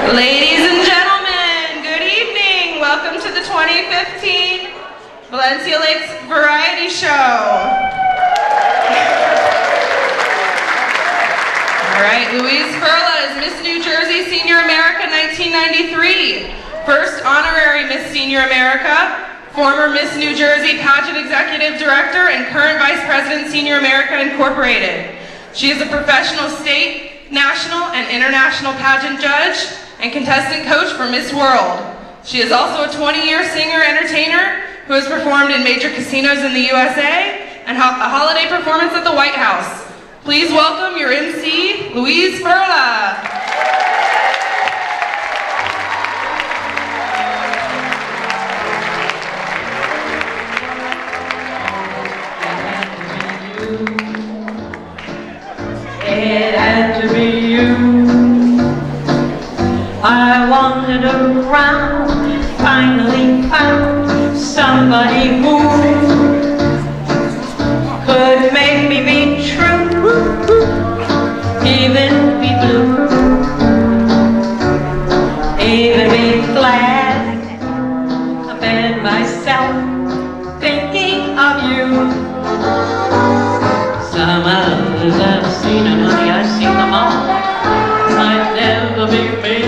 Ladies and gentlemen, good evening. Welcome to the 2015 Valencia Lakes Variety Show. All right, Louise Furla is Miss New Jersey Senior America 1993, first honorary Miss Senior America, former Miss New Jersey Pageant Executive Director, and current Vice President Senior America Incorporated. She is a professional state, national, and international pageant judge and contestant coach for Miss World. She is also a 20-year singer-entertainer who has performed in major casinos in the USA and a holiday performance at the White House. Please welcome your MC, Louise Furla. It had to be you. I wandered around, finally found somebody who could make me be true, even be blue, even be glad. I found myself thinking of you. Some others I've seen, and honey, I've seen them all. Might never be me,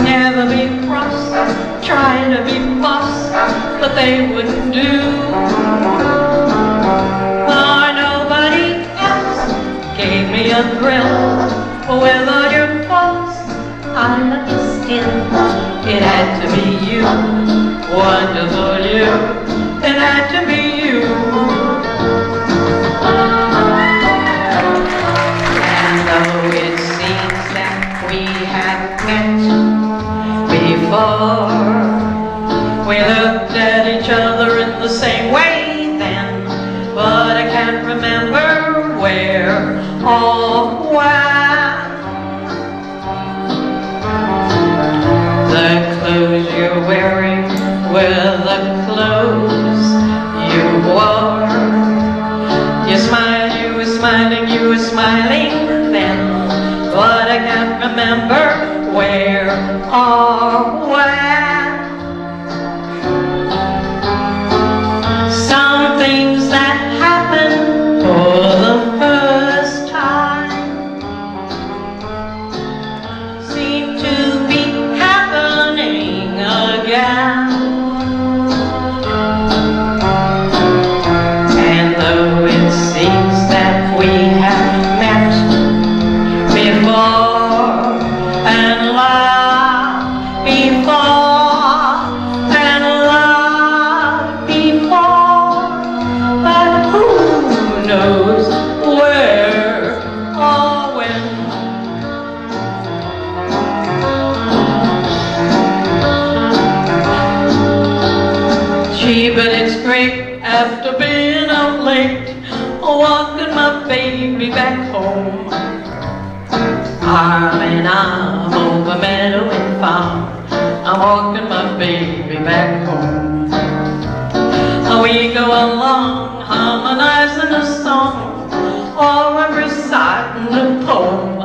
never be cross, trying to be boss, but they wouldn't do. For nobody else gave me a thrill with all your faults. I love your skin. It had to be you, wonderful you. It had to be you. It seems that we had met before. We looked at each other in the same way then, but I can't remember where or when. The clothes you're wearing were the clothes you wore. You smiled, you were smiling, you were smiling then, but I can't remember where or when. Some things that happen for the first time seem to be happening again. And though it seems that we have met before and loved before and loved before, but who knows where or when. Gee, but it's great after being out late, walking my baby back home. Arm in arm over meadow and farm, I'm walking my baby back home. We go along harmonizing a song or we're reciting a poem.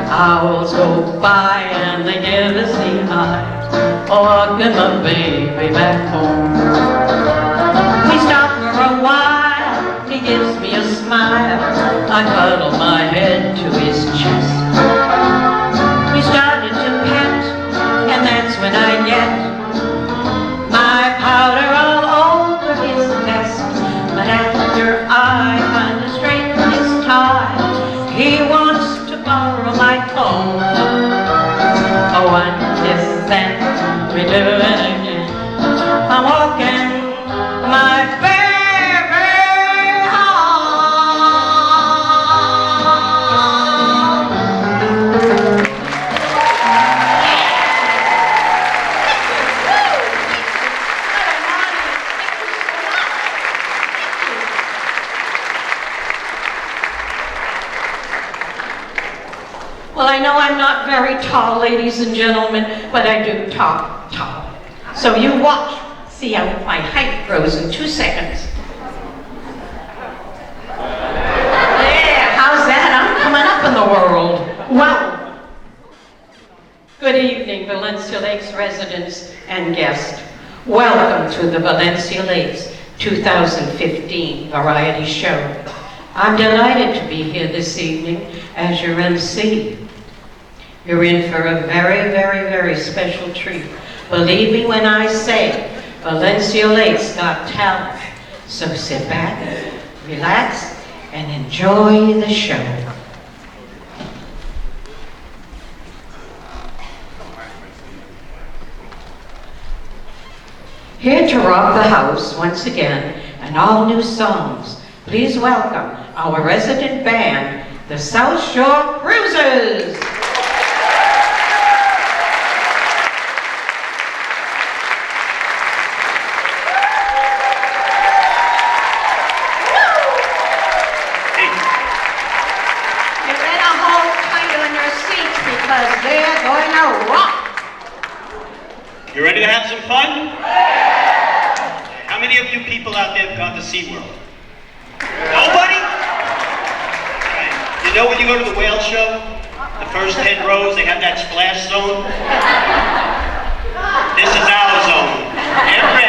Owls go by and they give us the eye, walking my baby back home. We stop for a while, he gives me a smile, I cuddle my head to his chest. We started to pet, and that's when I get my powder all over his vest. But after I kind of straighten his tie, he wants to borrow my comb. Oh, one kiss, then we do it again. I'm walking my baby. Well, I know I'm not very tall, ladies and gentlemen, but I do talk tall. So you watch, see how my height grows in 2 seconds. Yeah, how's that? I'm coming up in the world. Valencia Lakes residents and guests. Welcome to the Valencia Lakes 2015 Variety Show. I'm delighted to be here this evening as your MC. You're in for a very, very, very special treat. Believe me when I say Valencia Lakes got talent. So sit back, relax, and enjoy the show. Here to rock the house once again, and all new songs. Please welcome our resident band, the South Shore Cruisers. You better hold tight on your seats because they're going to rock. You ready to have some fun? How many of you people out there have gone to SeaWorld? Nobody? Right. You know when you go to the whale show, the first 10 rows, they have that splash zone? This is our zone. Get ready.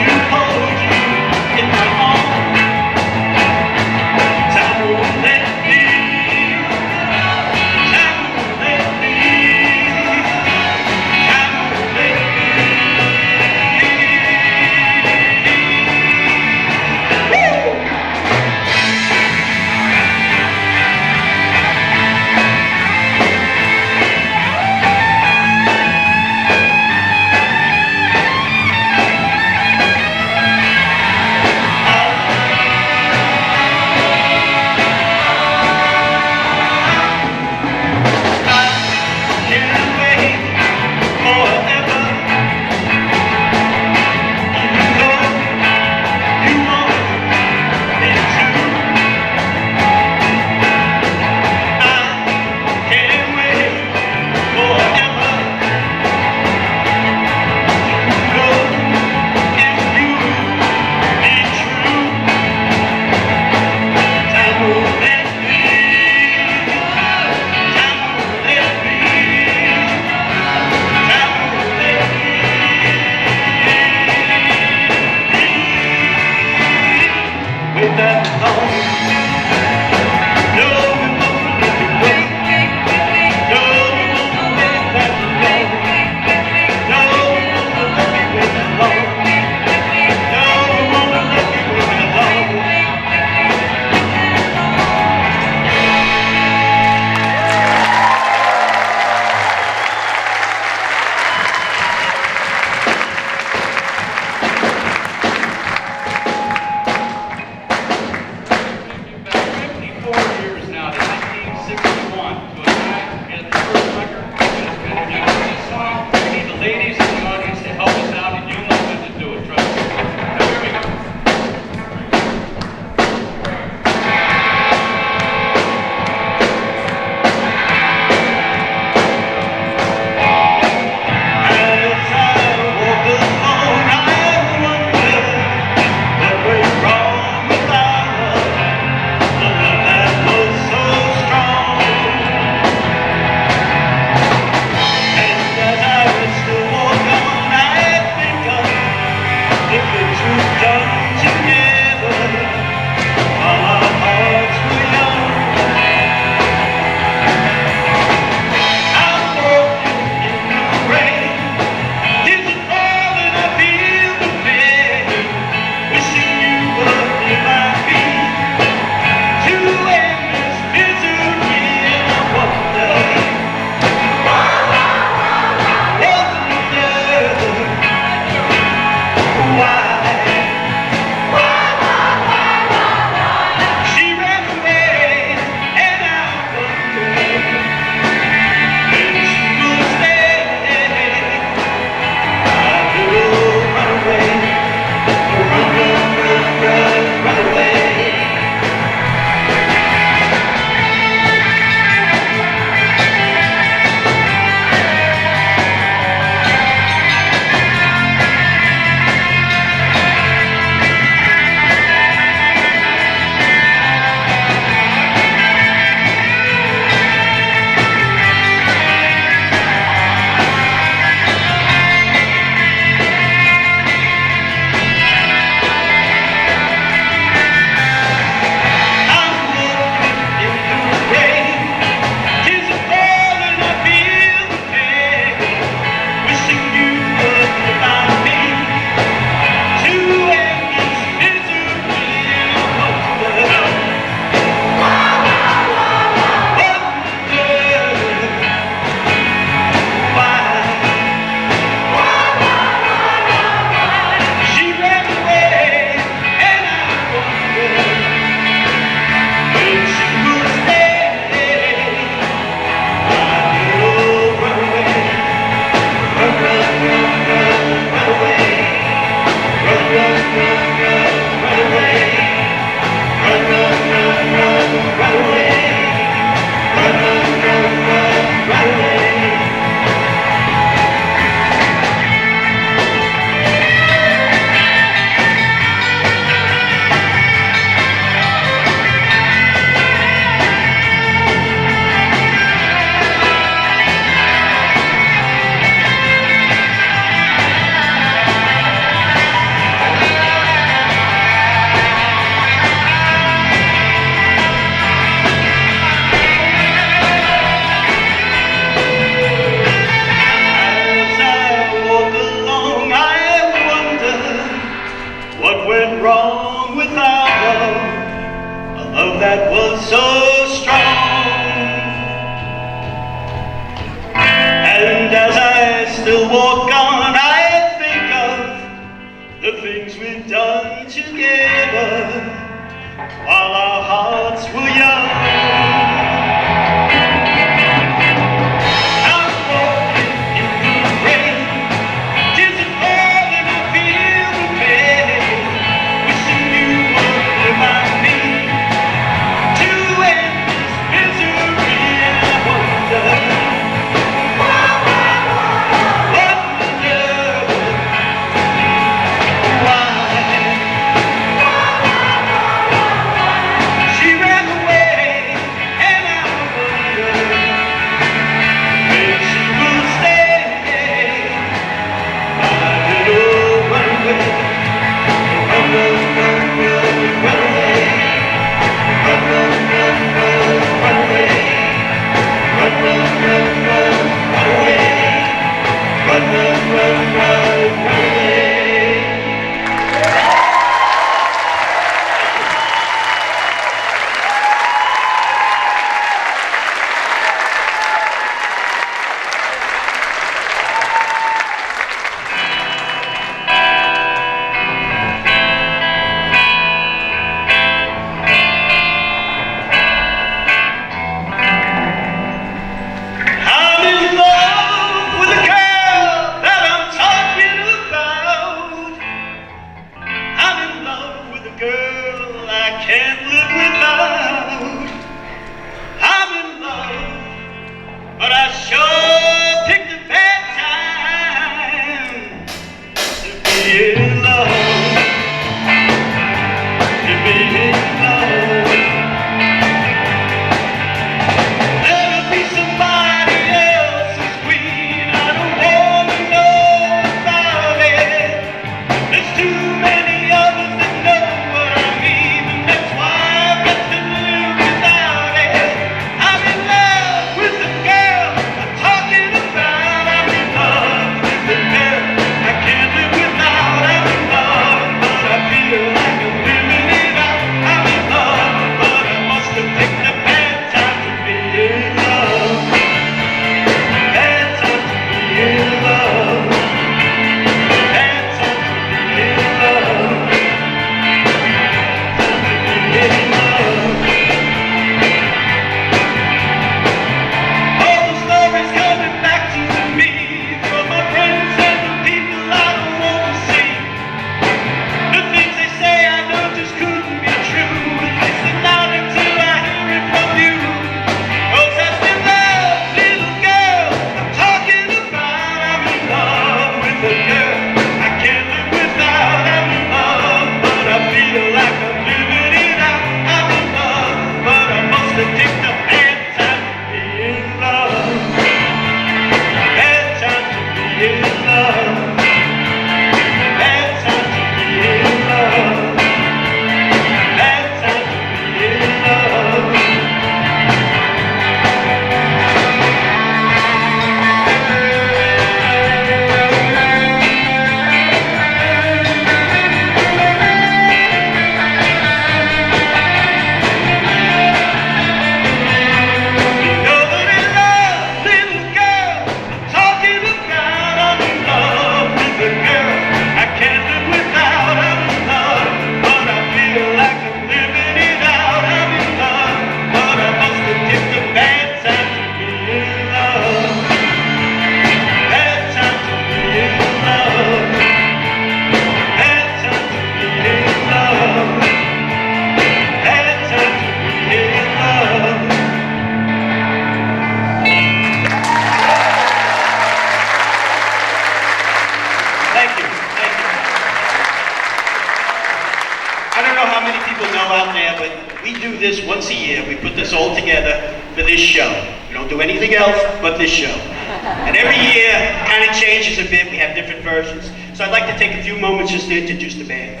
for this show. We don't do anything else but this show. And every year, it kind of changes a bit. We have different versions. So I'd like to take a few moments just to introduce the band.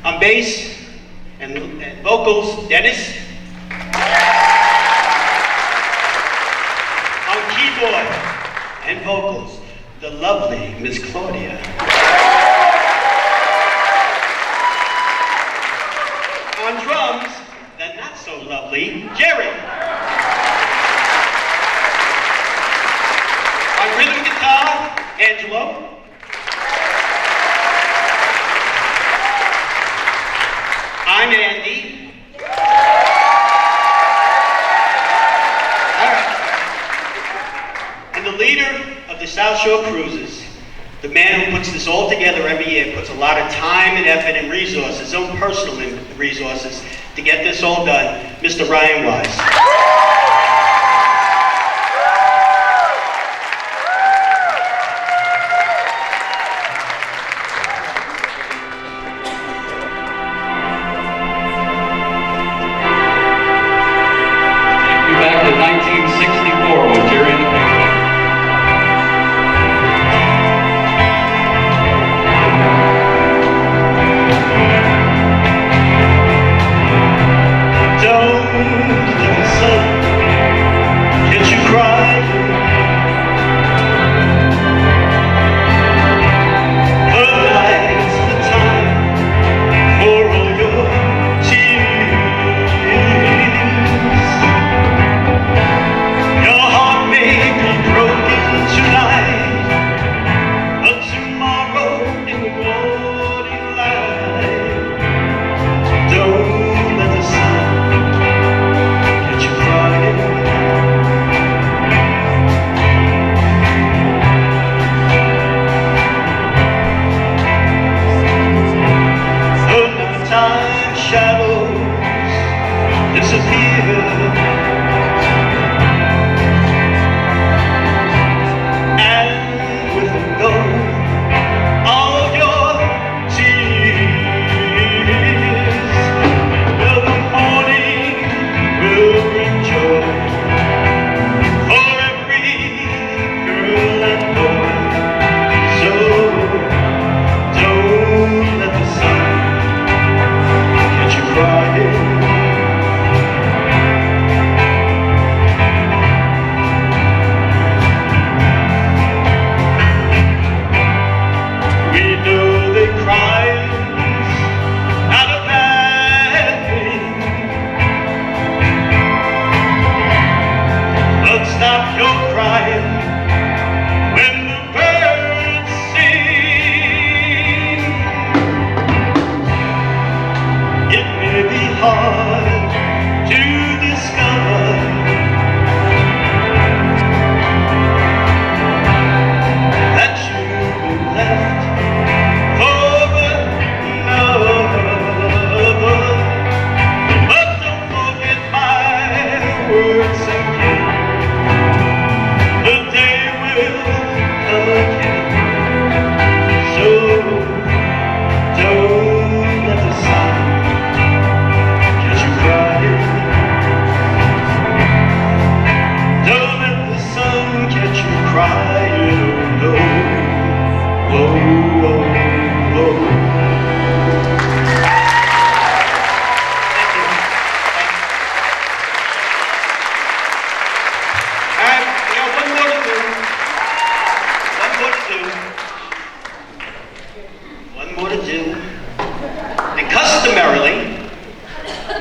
On bass and vocals, Dennis. On keyboard and vocals, the lovely Miss Claudia. On drums, the not so lovely Jerry. On rhythm guitar, Angelo. I'm Andy. All right. And the leader of the South Shore Cruises, the man who puts this all together every year, puts a lot of time and effort and resources, his own personal resources, to get this all done, Mr. Ryan Wise. Back to 1964 with Jerry and the Paper.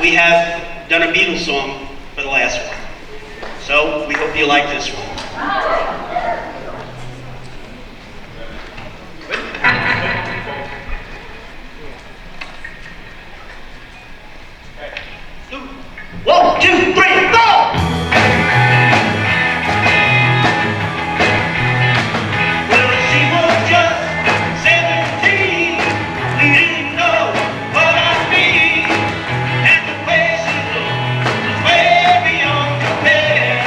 We have done a Beatles song for the last one. So we hope you like this one. One, two, three, go! Well, she was just 17, didn't know what I mean, and the way she looked was way beyond compare.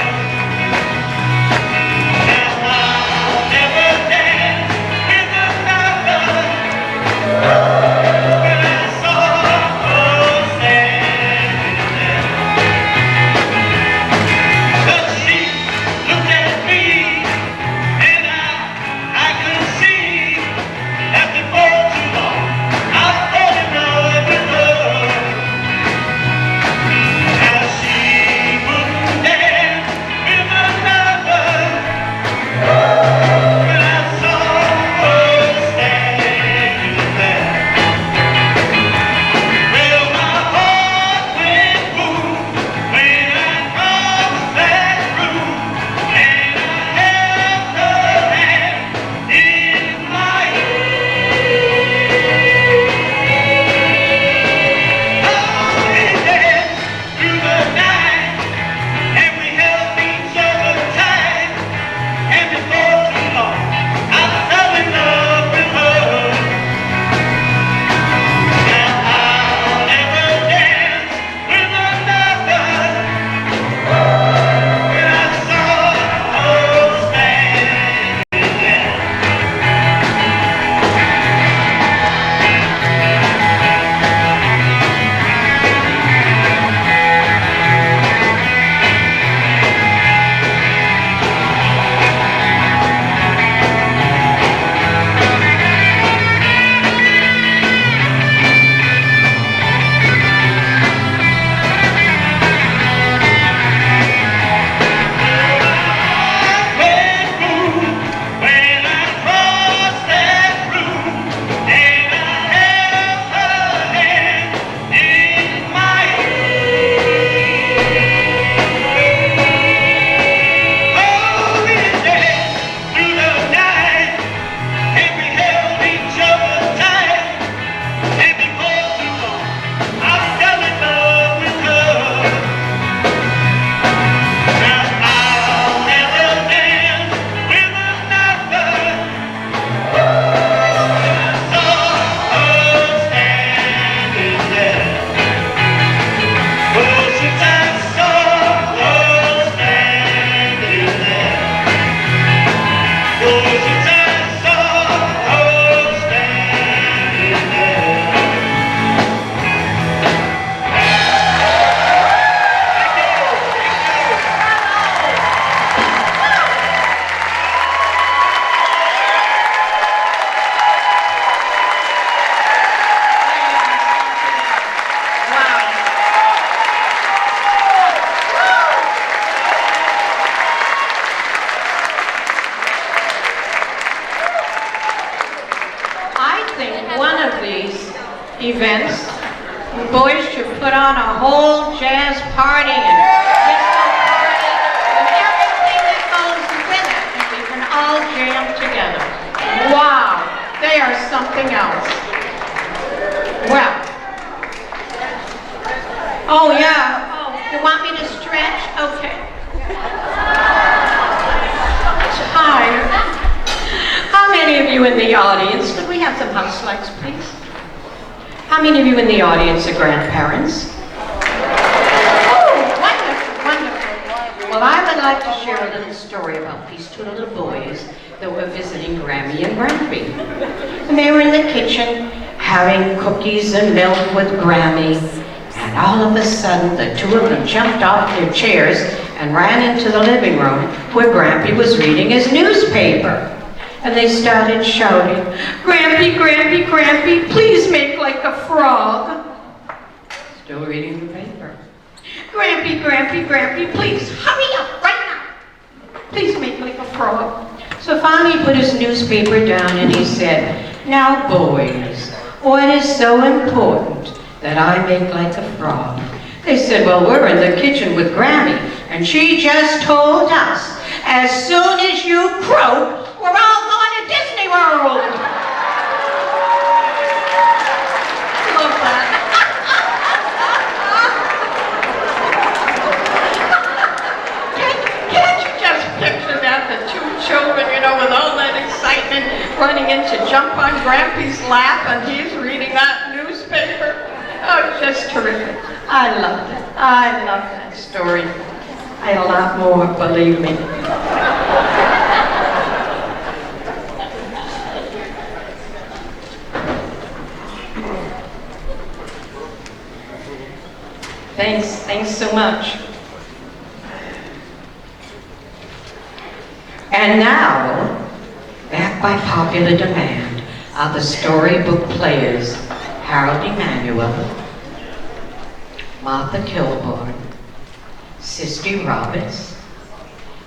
events. You boys should put on a whole jazz party and disco party and everything that goes with it, and we can all jam together. Wow, they are something else. Well, oh yeah, oh, you want me to stretch? Okay. Tired. How many of you in the audience, could we have some house lights, please? How many of you in the audience are grandparents? Oh, wonderful, wonderful. Well, I would like to share a little story about these two little boys that were visiting Grammy and Grampy. And they were in the kitchen having cookies and milk with Grammy. And all of a sudden, the two of them jumped off their chairs and ran into the living room where Grampy was reading his newspaper. And they started shouting, "Grampy, Grampy, Grampy, please make like a frog." Still reading the paper. "Grampy, Grampy, Grampy, please hurry up right now. Please make like a frog." So finally he put his newspaper down and he said, "Now boys, what is so important that I make like a frog?" They said, "Well, we're in the kitchen with Grammy, and she just told us, as soon as you croak, we're all going to Disney World." I love that. Can't you just picture that, the two children, with all that excitement, running in to jump on Grampy's lap, and he's reading that newspaper? Oh, just terrific. I loved it. I love that story. I had a lot more, believe me. Thanks so much. And now, back by popular demand, are the storybook players Harold Emanuel, Martha Kilborn, Sisti Roberts,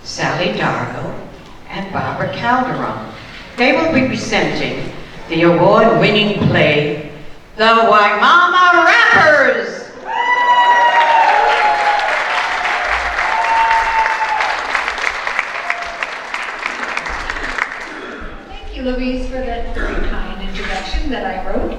Sally Dargo, and Barbara Calderon. They will be presenting the award-winning play, The Waimama Rappers. Thank you, Louise, for that very kind introduction that I wrote.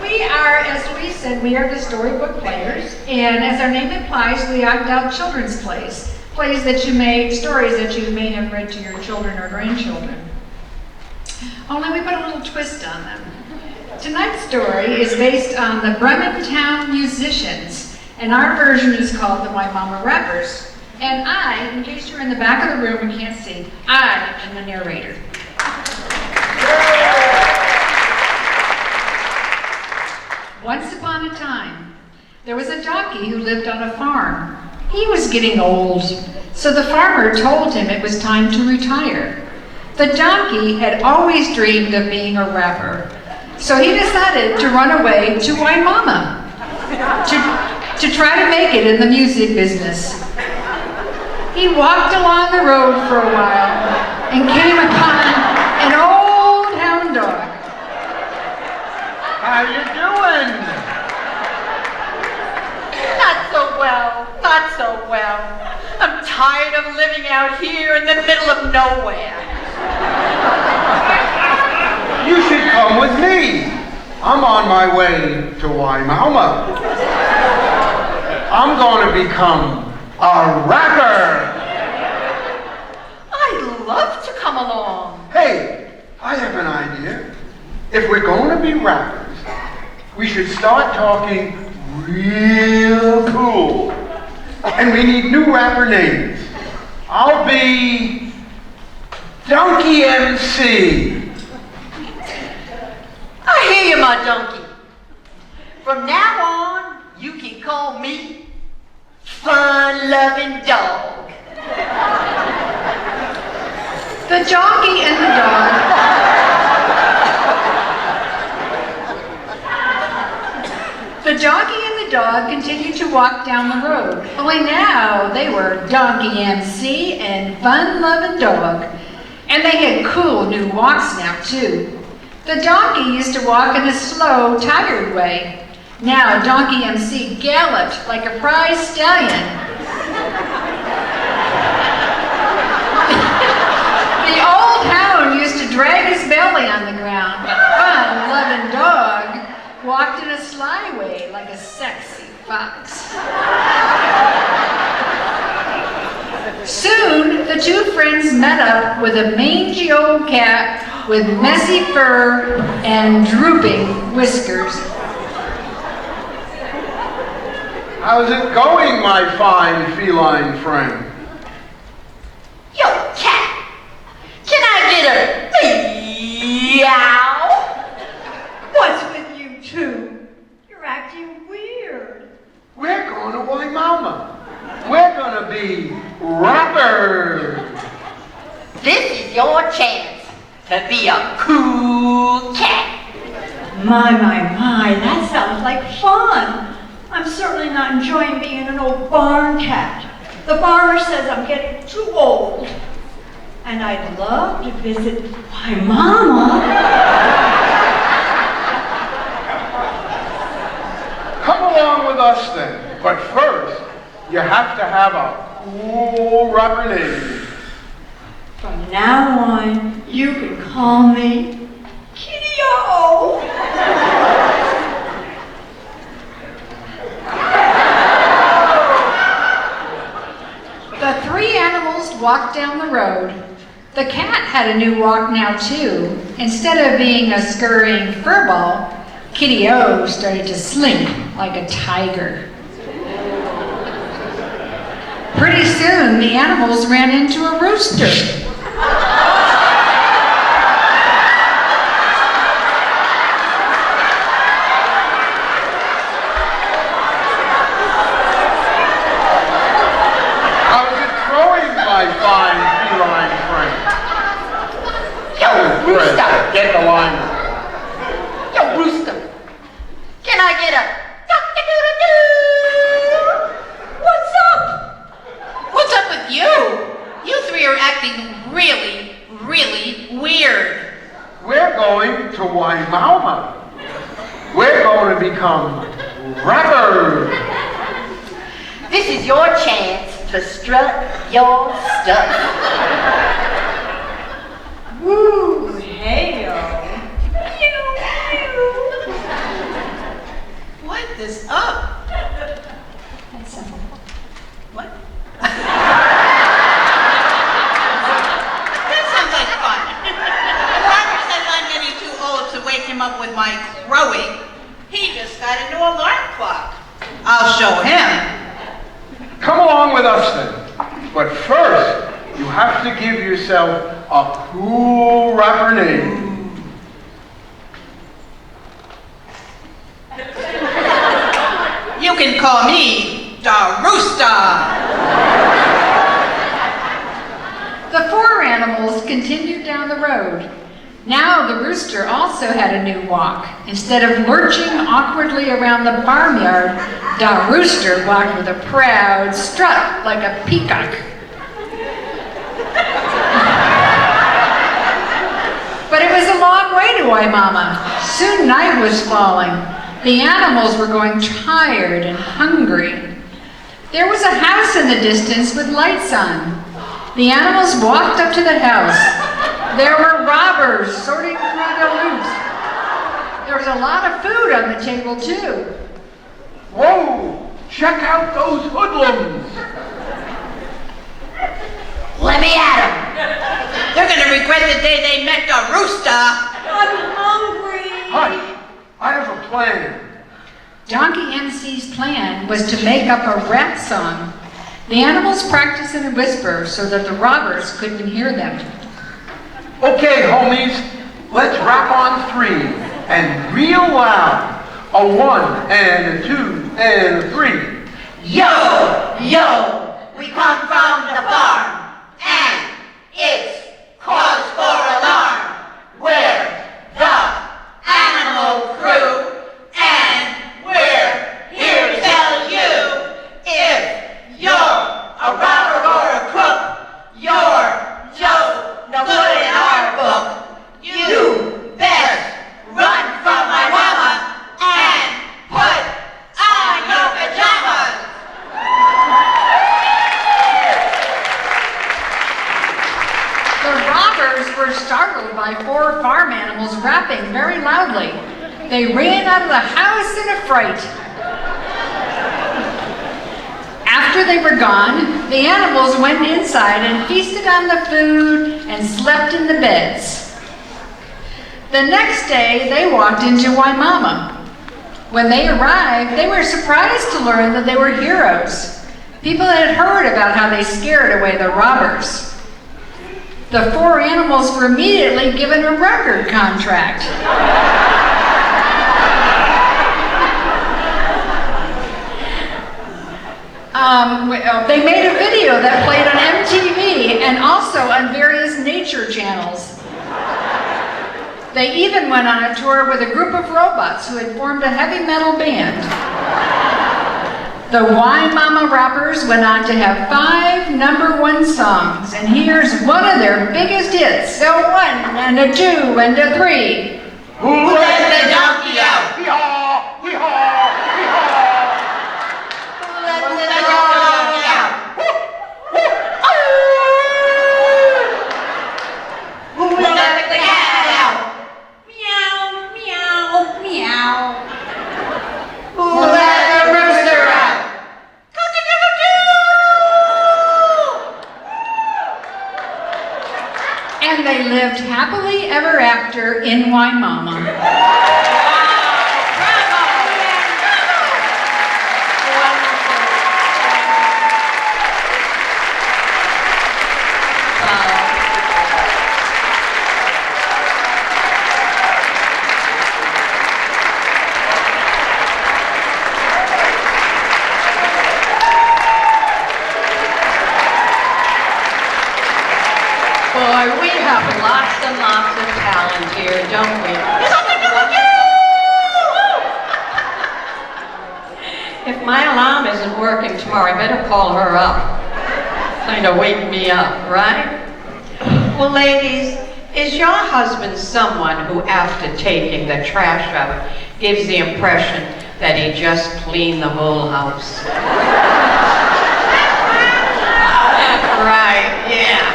We are, as Louise said, we are the storybook players, and as our name implies, we act out children's plays. Stories that you may have read to your children or grandchildren. Only we put a little twist on them. Tonight's story is based on the Bremen Town Musicians, and our version is called the Waimama Rappers. And I, in case you're in the back of the room and can't see, I am the narrator. Once upon a time, there was a jockey who lived on a farm. He was getting old, so the farmer told him it was time to retire. The donkey had always dreamed of being a rapper, so he decided to run away to Waimama to try to make it in the music business. He walked along the road for a while and came upon an old hound dog. How you doing? Not so well, not so well. I'm tired of living out here in the middle of nowhere. You should come with me. I'm on my way to Waimama. I'm going to become a rapper. I'd love to come along. Hey, I have an idea. If we're going to be rappers, we should start talking real cool. And we need new rapper names. I'll be Donkey MC. I hear you, my donkey. From now on, you can call me Fun-Loving Dog. The jockey and the dog. The jockey and the dog continued to walk down the road. Only now they were Donkey MC and Fun-Loving Dog. And they had cool new walks now, too. The donkey used to walk in a slow, tired way. Now, Donkey MC galloped like a prize stallion. The old hound used to drag his belly on the ground. The fun-loving dog walked in a sly way like a sexy fox. Soon, the two friends met up with a mangy old cat with messy fur and drooping whiskers. How's it going, my fine feline friend? Yo, cat, can I get a meow? What's with you two? You're acting weird. We're going to Waimama. We're going to be rappers. This is your chance to be a cool cat. My, that sounds like fun. I'm certainly not enjoying being an old barn cat. The farmer says I'm getting too old. And I'd love to visit my mama. Come along with us then. But first, you have to have a cool rapper name. From now on, you can call me Kitty-O. The three animals walked down the road. The cat had a new walk now, too. Instead of being a scurrying furball, Kitty-O started to slink like a tiger. Pretty soon, the animals ran into a rooster. How's it going, my fine feline friend? Yo, Fred, rooster. get the line. Yo, rooster. Can I get a cock-a-doodle-doo? What's up? What's up with you? You three are acting really, really weird. We're going to Waimama. We're going to become rappers. This is your chance to strut your stuff. Woo, hey-o. What is up? What? That sounds like fun. Roger says I'm getting too old to wake him up with my crowing. He just got a new alarm clock. I'll show him. Come along with us then. But first, you have to give yourself a cool rapper name. You can call me the Rooster. The four animals continued down the road. Now the rooster also had a new walk. Instead of lurching awkwardly around the barnyard, the rooster walked with a proud strut like a peacock. But it was a long way to Waimama. Soon night was falling. The animals were growing tired and hungry. There was a house in the distance with lights on. The animals walked up to the house. There were robbers sorting through the loot. There was a lot of food on the table, too. Whoa! Check out those hoodlums! Let me at him. They're gonna regret the day they met the Rooster. I'm hungry. Hush! I have a plan. Donkey MC's plan was to make up a rap song. The animals practiced in a whisper so that the robbers couldn't hear them. Okay, homies, let's rap on three, and real loud. A 1 and a 2 and a 3. Yo, yo, we come from the farm, and it's cause for alarm. We're the animal crew, and we're here to tell you if you're a robber or a crook, you're Joe, no good by 4 farm animals rapping very loudly. They ran out of the house in a fright. After they were gone, the animals went inside and feasted on the food and slept in the beds. The next day, they walked into Waimama. When they arrived, they were surprised to learn that they were heroes. People had heard about how they scared away the robbers. The 4 animals were immediately given a record contract. They made a video that played on MTV and also on various nature channels. They even went on a tour with a group of robots who had formed a heavy metal band. The Waimama Rappers went on to have 5 #1 songs, and here's one of their biggest hits. A 1 and a 2 and a 3. Who let the donkey out? Hee-haw! Hee-haw! Hee-haw! Who let the donkey out? Who let the cat out? Meow, meow, meow. Who let the rooster out? And they lived happily ever after in Waimama. Boy, we have lots and lots of talent here, don't we? If my alarm isn't working tomorrow, I better call her up. Kind of wake me up, right? Well, ladies, is your husband someone who, after taking the trash out, gives the impression that he just cleaned the whole house? Right, yeah.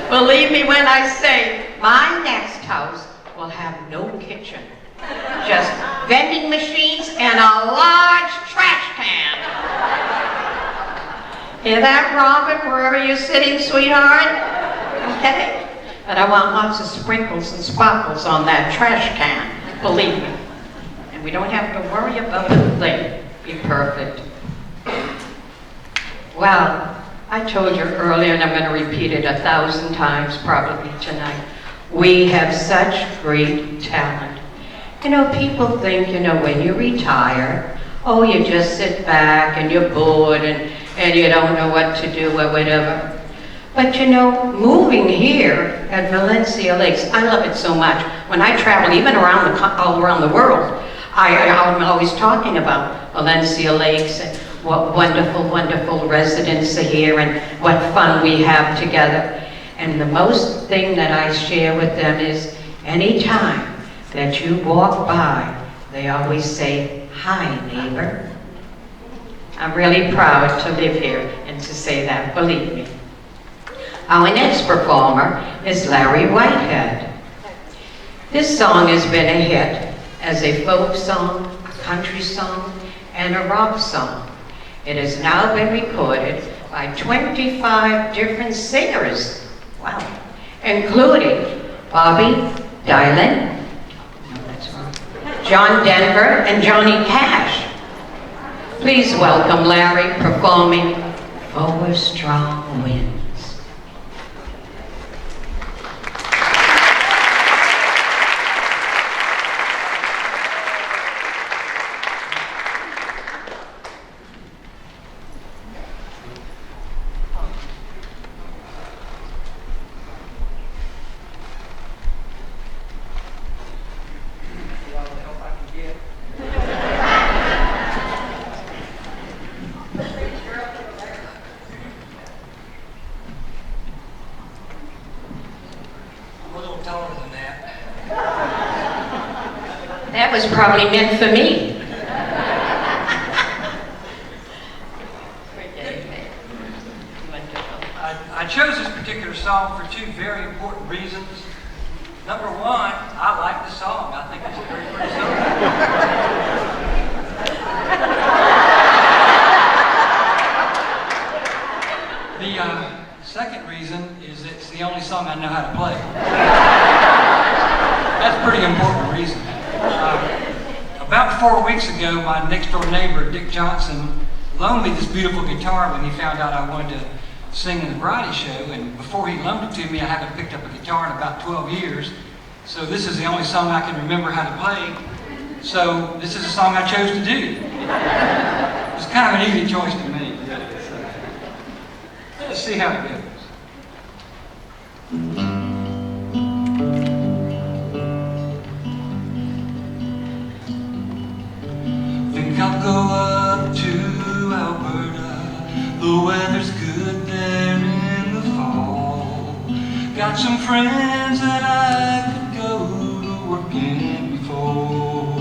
Believe me when I say my next house will have no kitchen. Just vending machines and a large trash can. Hear that, Robert, wherever you're sitting, sweetheart? Okay? But I want lots of sprinkles and sparkles on that trash can, believe me. And we don't have to worry about a thing. Be perfect. Well, I told you earlier, and I'm going to repeat it 1,000 times probably tonight. We have such great talent. You know, people think, you know, when you retire, oh, you just sit back and you're bored and you don't know what to do or whatever. But you know, moving here at Valencia Lakes, I love it so much. When I travel, even all around the world, I'm always talking about Valencia Lakes and what wonderful, wonderful residents are here and what fun we have together. And the most thing that I share with them is any time that you walk by, they always say, "Hi, neighbor." I'm really proud to live here and to say that, believe me. Our next performer is Larry Whitehead. This song has been a hit as a folk song, a country song, and a rock song. It has now been recorded by 25 different singers, wow, including Bobby Dylan, no, that's wrong, John Denver, and Johnny Cash. Please welcome Larry performing "Four Strong Winds." That was probably meant for me. I chose this particular song for two very important reasons. Number one, I like the song. I think it's a very pretty song. The second reason is it's the only song I know how to play. That's a pretty important reason. About 4 weeks ago, my next door neighbor, Dick Johnson, loaned me this beautiful guitar when he found out I wanted to sing in the variety show, and before he loaned it to me, I haven't picked up a guitar in about 12 years. So this is the only song I can remember how to play. So this is a song I chose to do. It's kind of an easy choice to make. So let's see how it goes. Think I'll go up to Alberta. The weather's good there in the fall. Got some friends that I could go to work in before.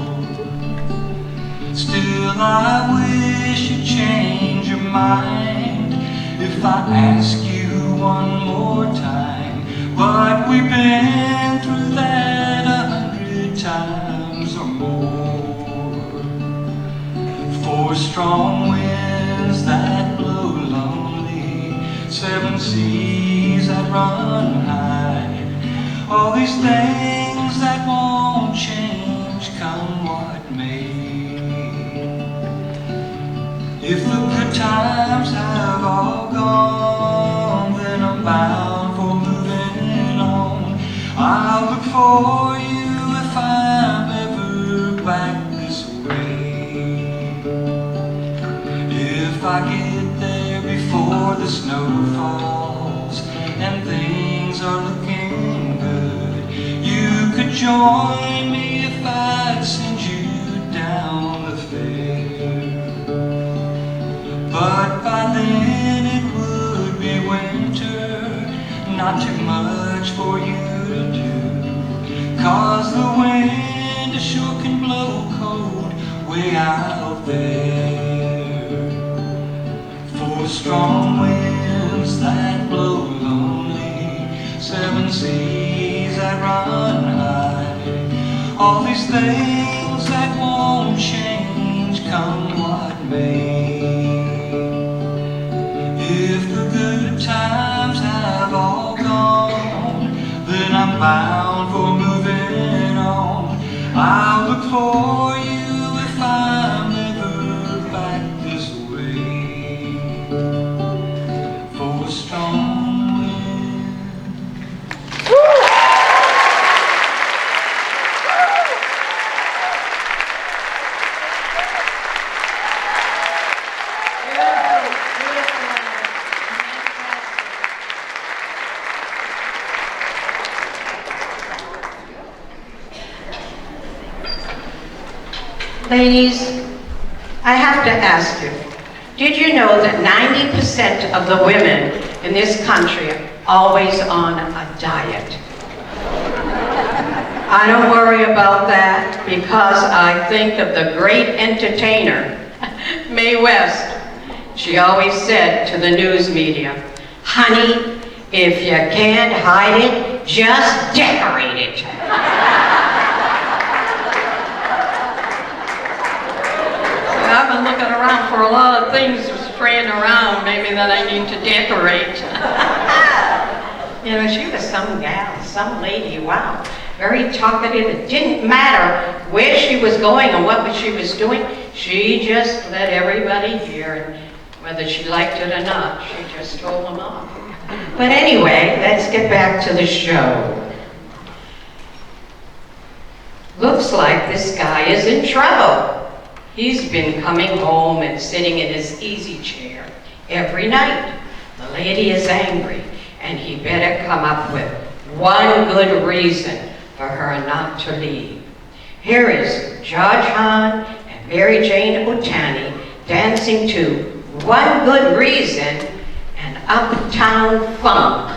Still I wish you'd change your mind if I ask you one more time. But we've been through that 100 times or more. 4 strong winds that blow lonely, 7 seas that run high. All these things that won't change, come what may. If the good times have all gone, then I'm bound for moving on. I'll look for you if I'm ever back this way. If I get there before the snow falls and things are looking good, you could join me if I'd send you down the fair. But by then it would be winter, not too much for you to do, 'cause the wind sure can blow cold way out there. 4 strong winds that blow lonely, 7 seas that run high. All these things that won't change, come what may. If the good times have all gone, then I'm bound for moving on. I'll look for you if I'm ever back this way. 4 strong winds. Ladies, I have to ask you, did you know that 90% of the women in this country are always on a diet? I don't worry about that because I think of the great entertainer, Mae West. She always said to the news media, "Honey, if you can't hide it, just decorate it." I've been looking around for a lot of things spraying around, maybe that I need to decorate. You know, she was some gal, some lady, wow, very talkative. It didn't matter where she was going and what she was doing. She just let everybody hear, and whether she liked it or not, she just told them off. But anyway, let's get back to the show. Looks like this guy is in trouble. He's been coming home and sitting in his easy chair every night. The lady is angry, and he better come up with one good reason for her not to leave. Here is Judge Hahn and Mary Jane Otani dancing to One Good Reason and Uptown Funk.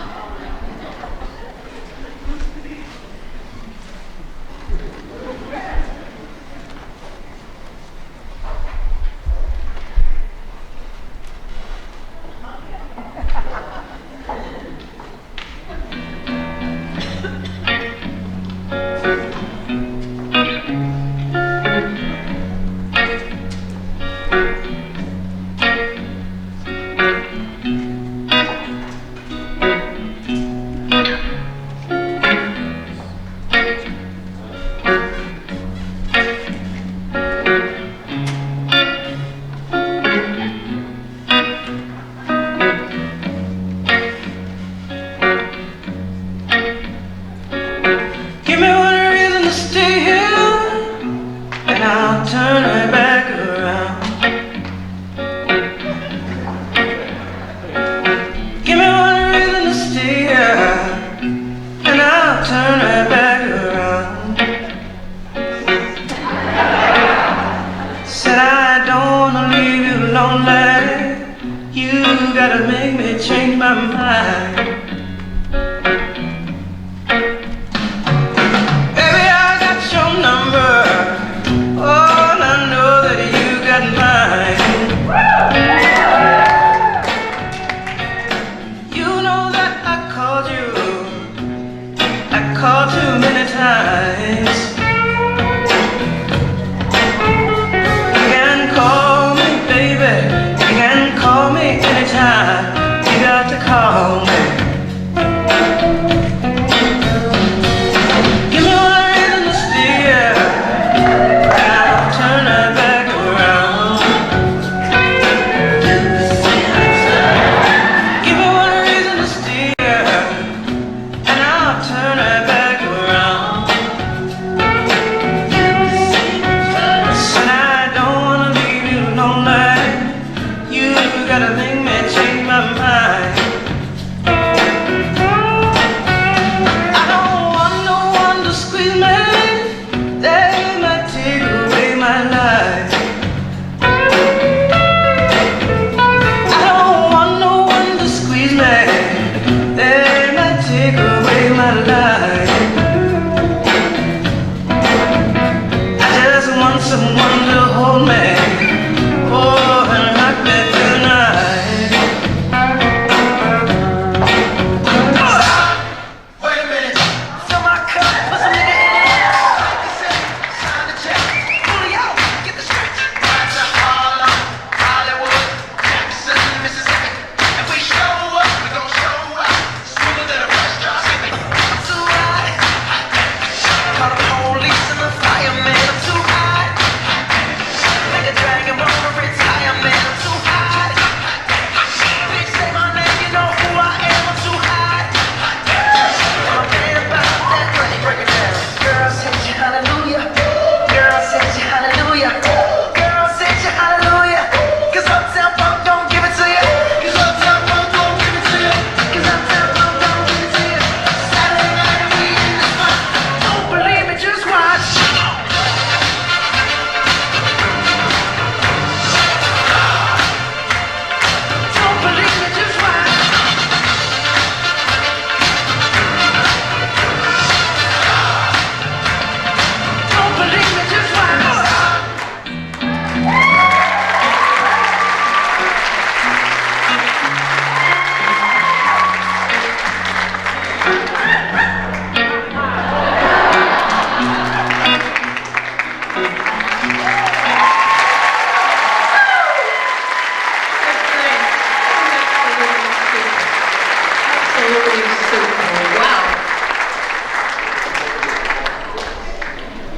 gotta make me change my mind. Baby, I got your number. Oh, and I know that you got mine. You know that I called you. I called too many times. You can call me, baby. You can call me anytime. You got to call me. Give me one reason to steer, and I'll turn her back around. Give me one reason to steer, and I'll turn her back around. And I don't wanna leave you lonely. You gotta make me change my mind. I don't want no one to squeeze me. They might take away my life. I don't want no one to squeeze me. They might take away my life. I just want someone to hold me. Oh, and rock me tonight. Wait a minute. Fill my cup, put some nigga in it. Sign the check. Julio, get the stretch. Right to Harlem, Hollywood, Jackson, Mississippi. If we show up, we gon' show up. Smoother than a fresh drop. I'm too hot. Call the police and the fireman. I'm too hot. Like a dragon ball for retirement. I'm too hot. Bitch, say my name, you know who I am. I'm too hot. I'm mad about that. Break it down. Girl, sing you hallelujah. Girl, sing you hallelujah. Girl, sing you hallelujah. 'Cause Uptown Funk don't give it to you. 'Cause Uptown Funk don't give it to you. 'Cause Uptown Funk don't give it to you. Saturday night and we in the spot. Don't believe me, just watch. Don't believe me, just watch. Don't believe me, just watch. Absolutely super. Wow.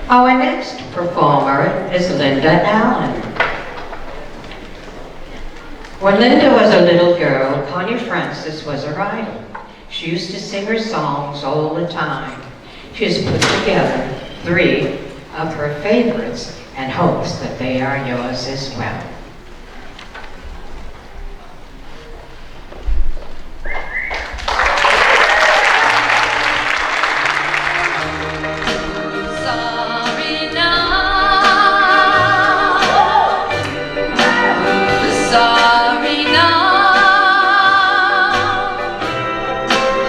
Our next performer is Linda Allen. When Linda was a little girl, Connie Francis was her idol. She used to sing her songs all the time. She has put together 3 of her favorites and hopes that they are yours as well. Sorry now. Sorry now.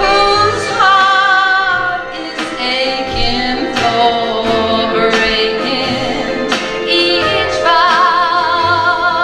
Whose heart is aching for breaking each vow?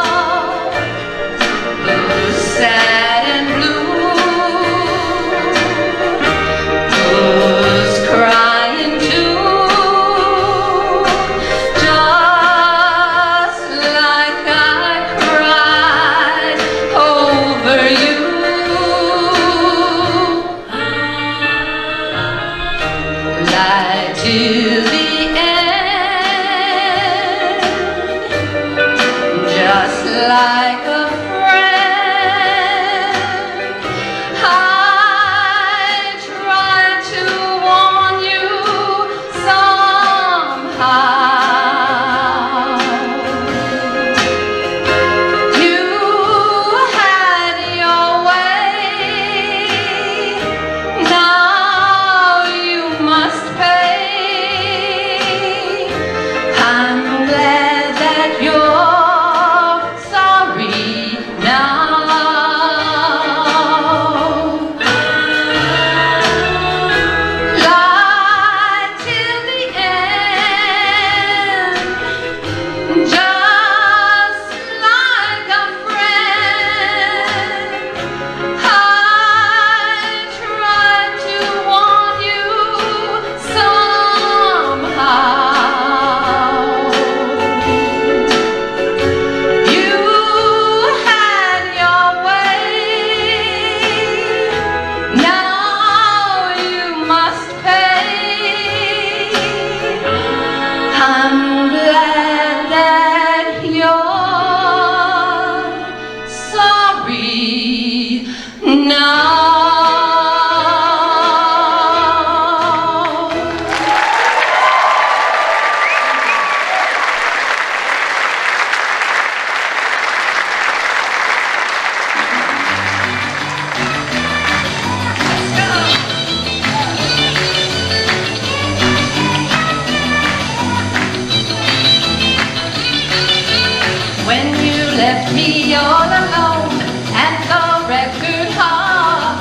left me all alone at the record hall.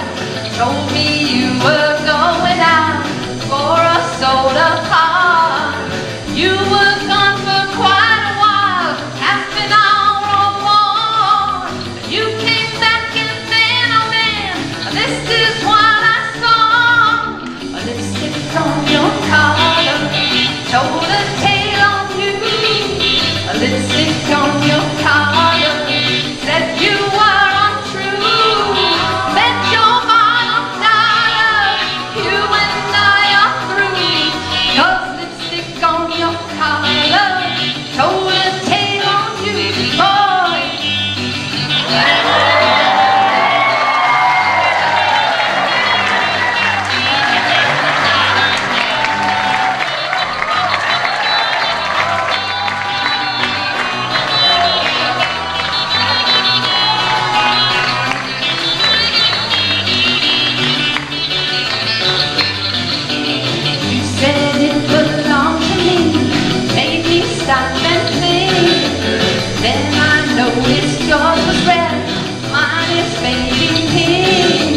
Told me you were going out for a soda pop. You were gone for quite a while, half an hour or more. You came back and then, oh man, this is what I saw. A lipstick on your collar told a tale on you. A lipstick on your collar said you were untrue. Bet your bottom dollar you and I are through. 'Cause lipstick on your collar told a tale on you, boy. You said it belonged to me, made me stop and think. Then I noticed yours was red, mine is baby pink.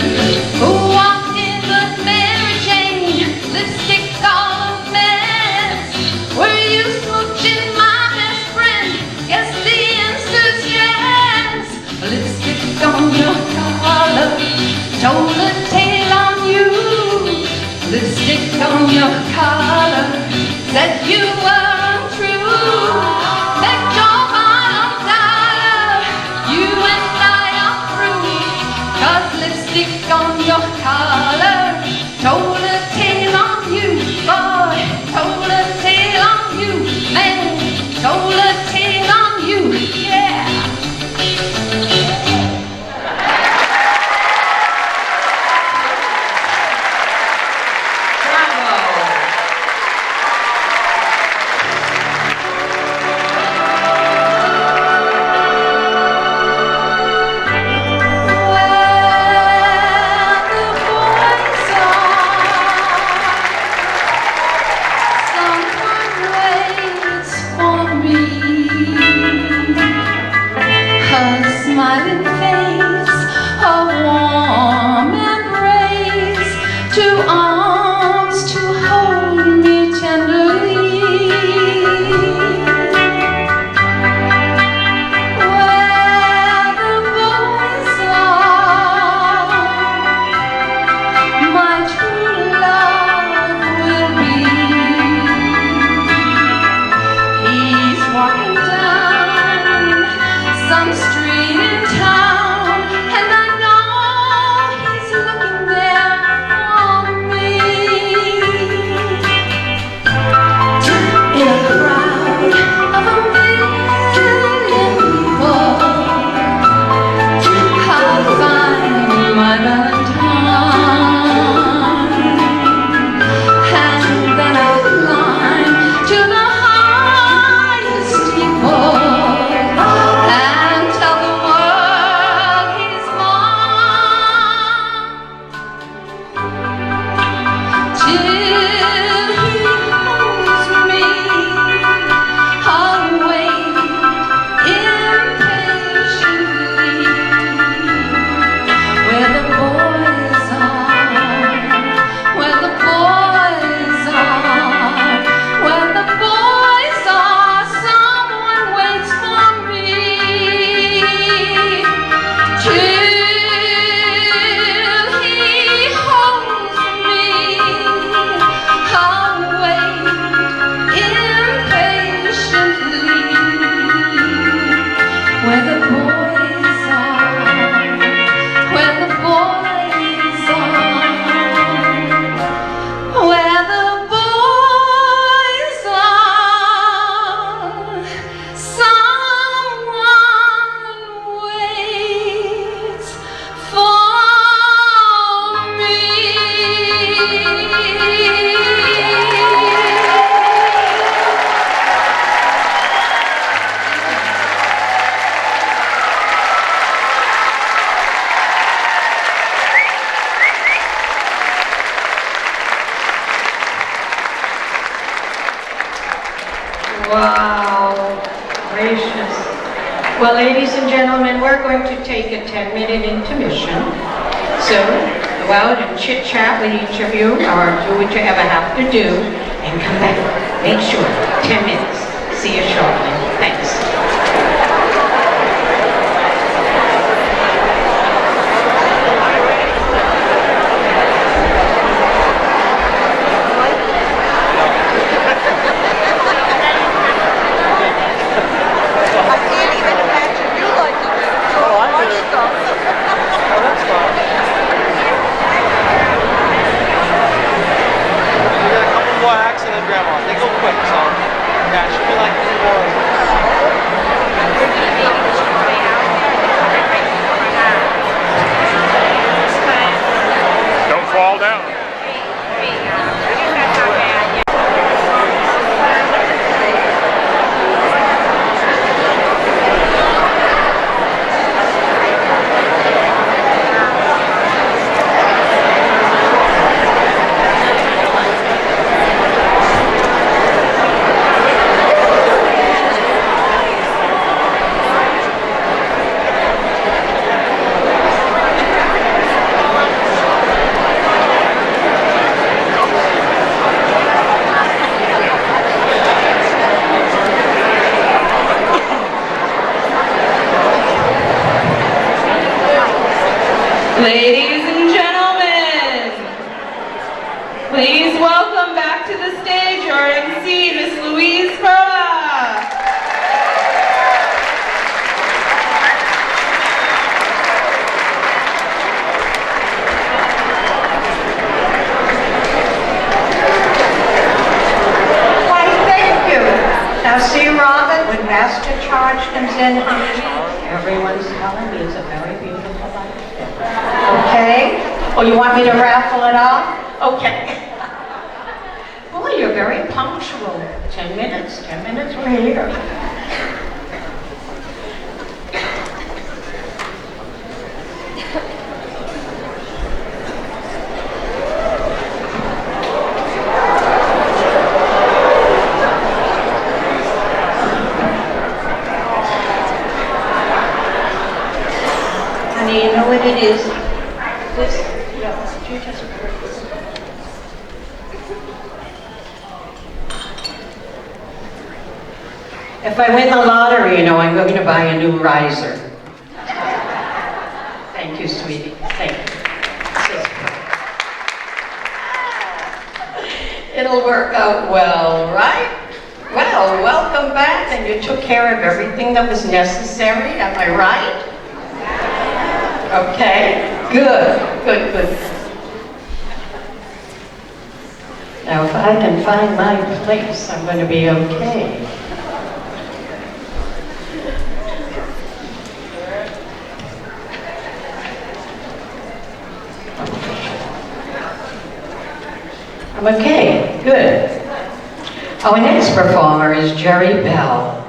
Who walked in but Mary Jane, lipstick all a mess? Were you smooching my best friend? Guess the answer's yes. A lipstick on your collar told a tale on you. Lipstick on your collar said you were untrue. Bet your bottom dollar you and I are through. 'Cause lipstick on your collar told a tale on you, boy. Told a tale on you, man. Told a tale on you, yeah. Smiling face, a warm embrace, 2 arms to hold me tenderly. Where the boys are, my true love will be. He's walking down some street in town, and I know he's looking there for me. In a crowd of 1,000,000 people, I'll find my Valentine, and then I'll climb to the highest steeple and tell the world he's mine. Till he holds me, I'll wait impatiently. Where the boys are, where the boys are, where the boys are, someone waits for me. Till he holds me, I'll wait impatiently. Where the boys are, where the boys are, where the boys are, someone waits for me. Well, ladies and gentlemen, we're going to take a 10-minute intermission. So, go out and chit-chat with each of you, or do what you ever have to do, and come back. Make sure, 10 minutes. See you shortly. Thanks. Don't fall down. Ladies and gentlemen, please welcome back to the stage our MC, Miss Louise Perla. Why, thank you. Now see, Robin, when Master Charge comes in, honey, everyone's telling me it's a very beautiful life. Okay? Oh, you want me to raffle it off? Okay. Boy, you're very punctual. 10 minutes, we're here. Honey, you know what it is? This, no, you just... If I win the lottery, you know, I'm going to buy a new riser. Thank you, sweetie. Thank you. It'll work out well, right? Well, welcome back, and you took care of everything that was necessary, am I right? Okay, good. Now, if I can find my place, I'm going to be okay. I'm okay, good. Our next performer is Jerry Bell.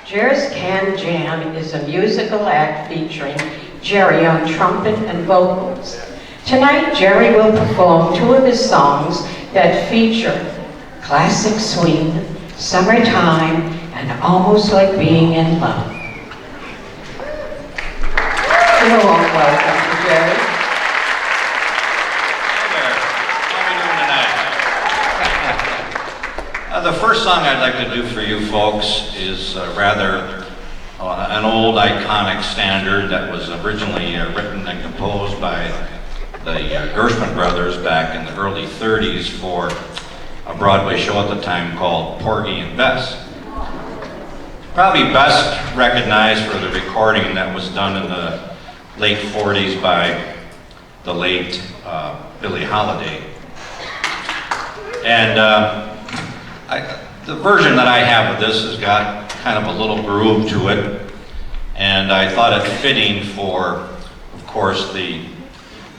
Jerry's Can Jam is a musical act featuring Jerry on trumpet and vocals. Tonight, Jerry will perform two of his songs that feature classic swing, summertime, and almost like being in love. Give a warm welcome to Jerry. The first song I'd like to do for you folks is rather an old iconic standard that was originally written and composed by the Gershwin brothers back in the early 30s for a Broadway show at the time called Porgy and Bess. Probably best recognized for the recording that was done in the late 40s by the late Billie Holiday. And the version that I have of this has got kind of a little groove to it, and I thought it fitting for, of course, the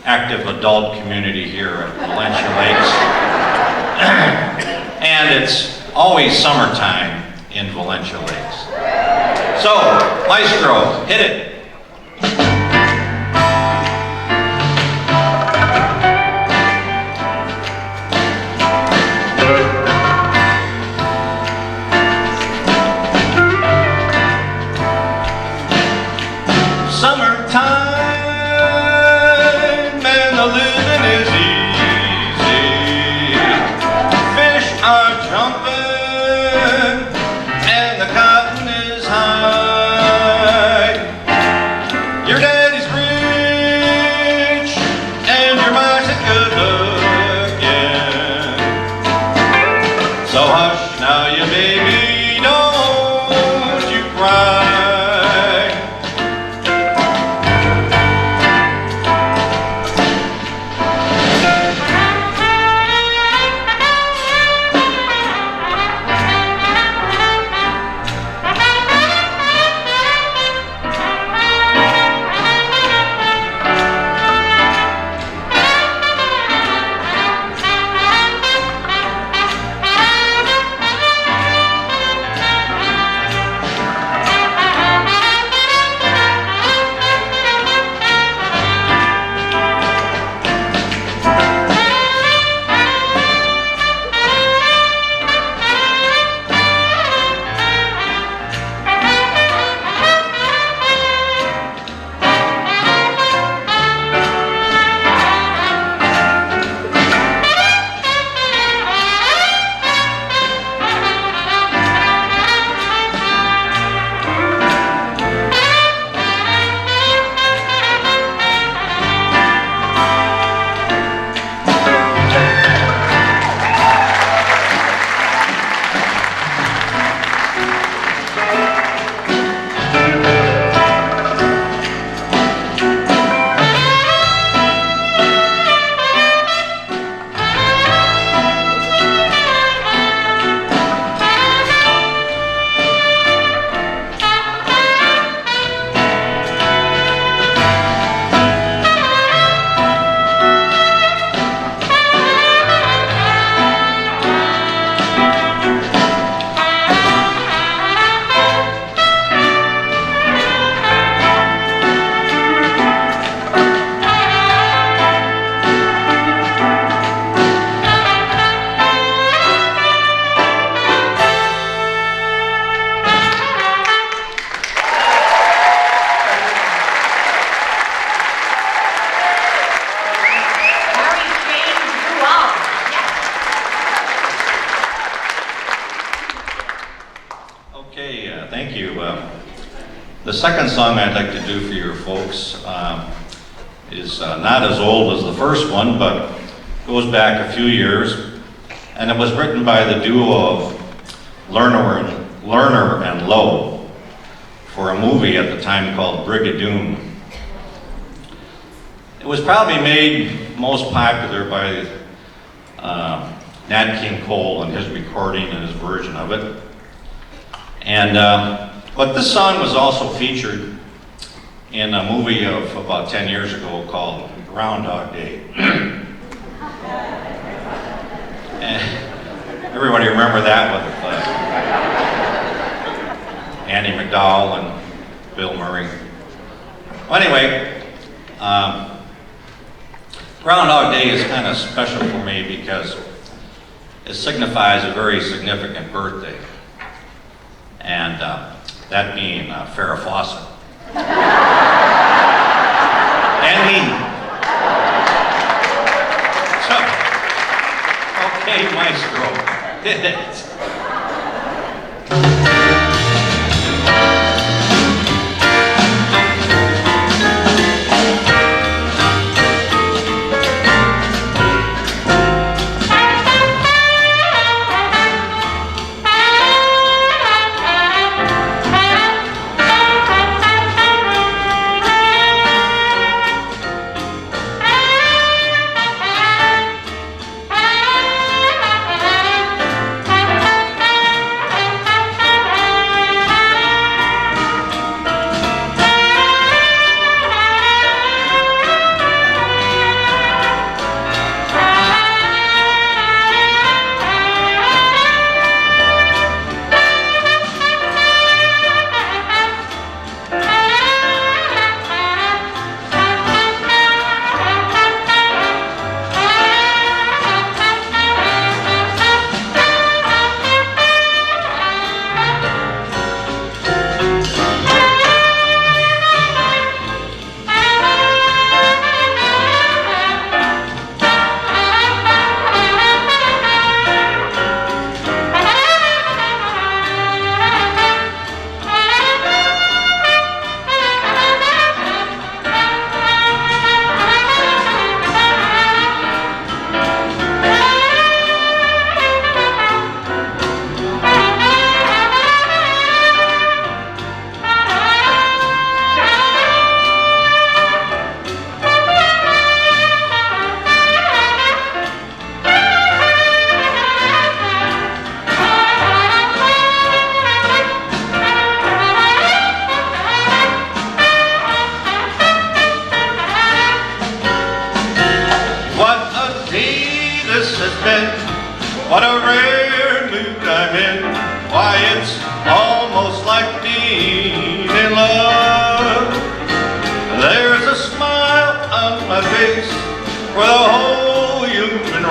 active adult community here at Valencia Lakes. And it's always summertime in Valencia Lakes. So, Maestro, hit it. time and the living is easy. Fish are jumping and the cotton is high. Your daddy's rich and your mom's good looking. So hush now, you baby, don't you cry. Thank you. The second song I'd like to do for your folks is not as old as the first one, but goes back a few years, and it was written by the duo of Lerner and Lowe for a movie at the time called Brigadoon. It was probably made most popular by Nat King Cole and his recording and his version of it. And but this song was also featured in a movie of about 10 years ago called Groundhog Day. And everybody remember that with Andy McDowell and Bill Murray. Well, anyway, Groundhog Day is kind of special for me because it signifies a very significant birthday. And that being Farrah Fawcett. And me. So, okay, maestro, hit it.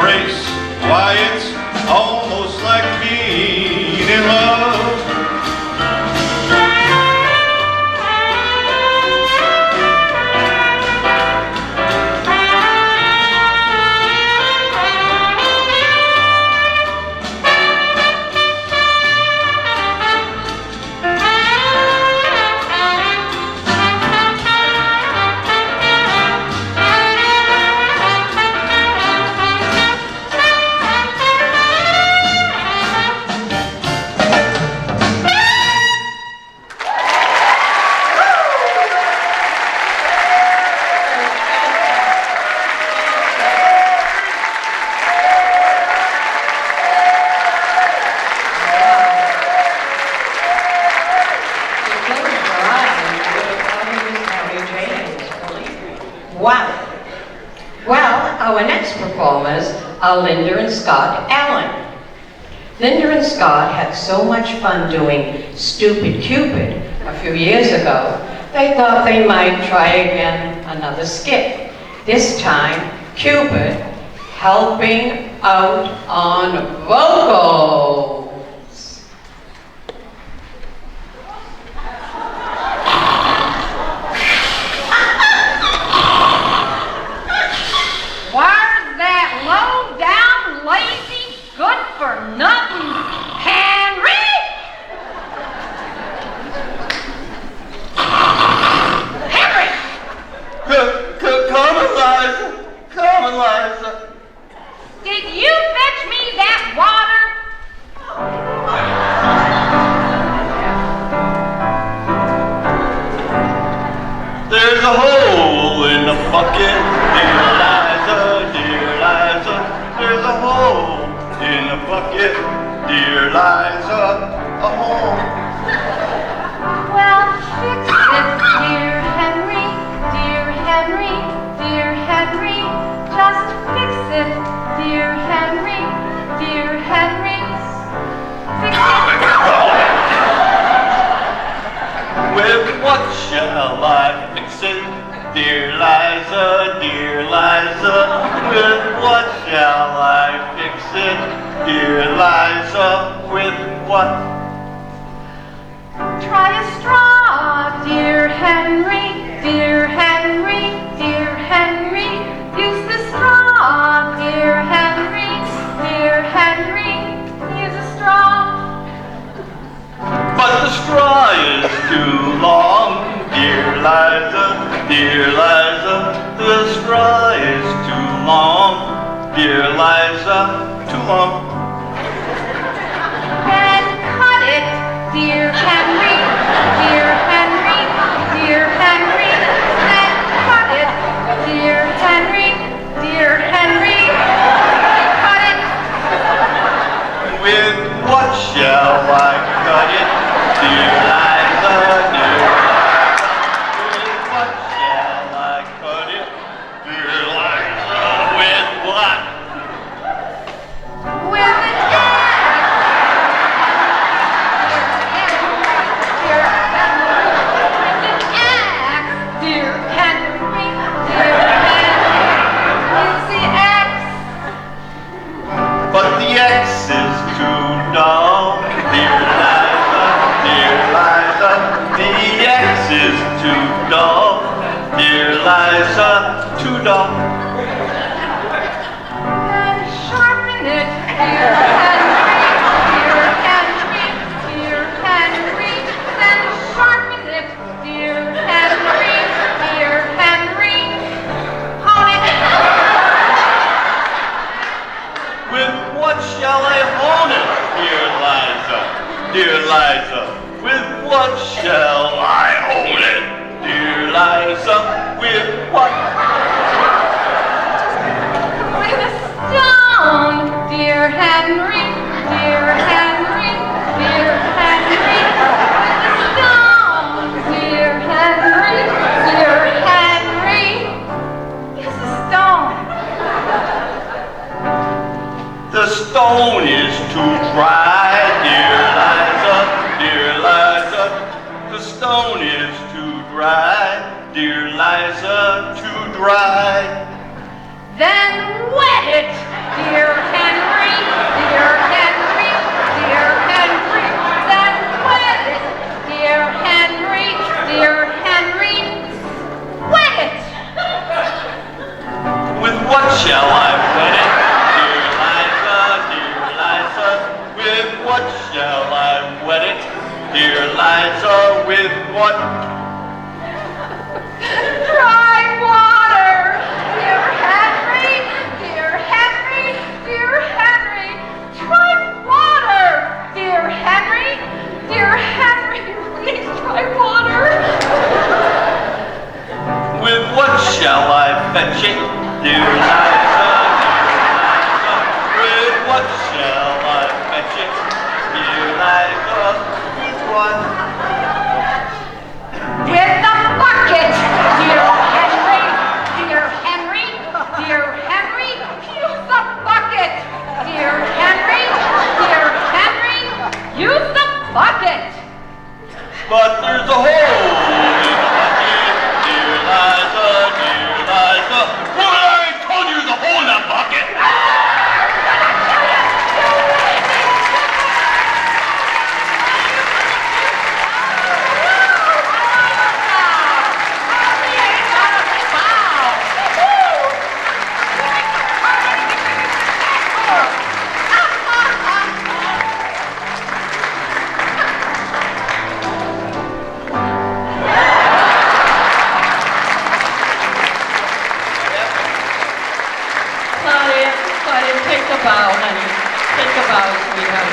race. Why, it's almost like being in love. Our next performers are Linda and Scott Allen. Linda and Scott had so much fun doing Stupid Cupid a few years ago, they thought they might try again another skit. This time, Cupid helping out on vocals. Where's that low-down, lazy, good-for-nothing Henry? Henry! Come, Eliza. Come, Eliza. Did you fetch me that water? There's a hole in the bucket, dear Eliza, dear Eliza. There's a hole in the bucket, dear Eliza, a hole. Well, fix it, dear Henry, dear Henry, dear Henry. Just fix it, dear Henry, dear Henry. Fix it. With what shall I fix it, dear Liza, dear Liza? With what shall I fix it, dear Liza? With what? Try a straw, dear Henry, dear Henry, dear Henry. Use the straw, dear Henry, dear Henry. Use a straw. But the straw is too long, dear Liza, dear Liza. The straw is too long, dear Liza, too long. Then cut it, dear Henry, dear Henry, dear Henry. Then cut it, dear Henry, dear Henry. Cut it. With what shall I cut it, dear Liza, dear Liza? With what shall I cut it, dear Liza? With what? With an axe, dear Henry, dear Henry. Use the axe. But the X is too dull, dear Liza, dear Liza. The X is too dull, dear Liza, too dull. Then sharpen it, dear Henry, dear Henry, dear Henry. Then sharpen it, dear Henry, dear Henry. Hone it. With what shall I hone it, dear Liza, dear Liza? With what shall I hone it, dear Liza? With what? With a stone, dear Henry, dear Henry, dear Henry. With a stone, dear Henry, dear Henry. Use a stone. The stone is too dry, dear Liza, dear Liza. The stone is too dry, dear Liza, too dry. Then wet it, dear Henry, dear Henry, dear Henry, then wed it, dear Henry, wed it. With what shall I wed it? Dear Liza, with what shall I wed it? Dear Liza, with what? Dry water, dear Henry, dear Henry, dear Henry. Dry water, dear Henry, please dry water. With what shall I fetch it? Dear Liza, with what shall I fetch it? Dear Liza, with what? With the bucket, dear Henry, dear Henry, dear Henry. Use the bucket, dear Henry, use the bucket. But there's a hole in the bucket, dear Liza, dear Liza. Well, I told you there's a hole in that bucket. Claudia, take a bow, honey. Take a bow, sweetheart.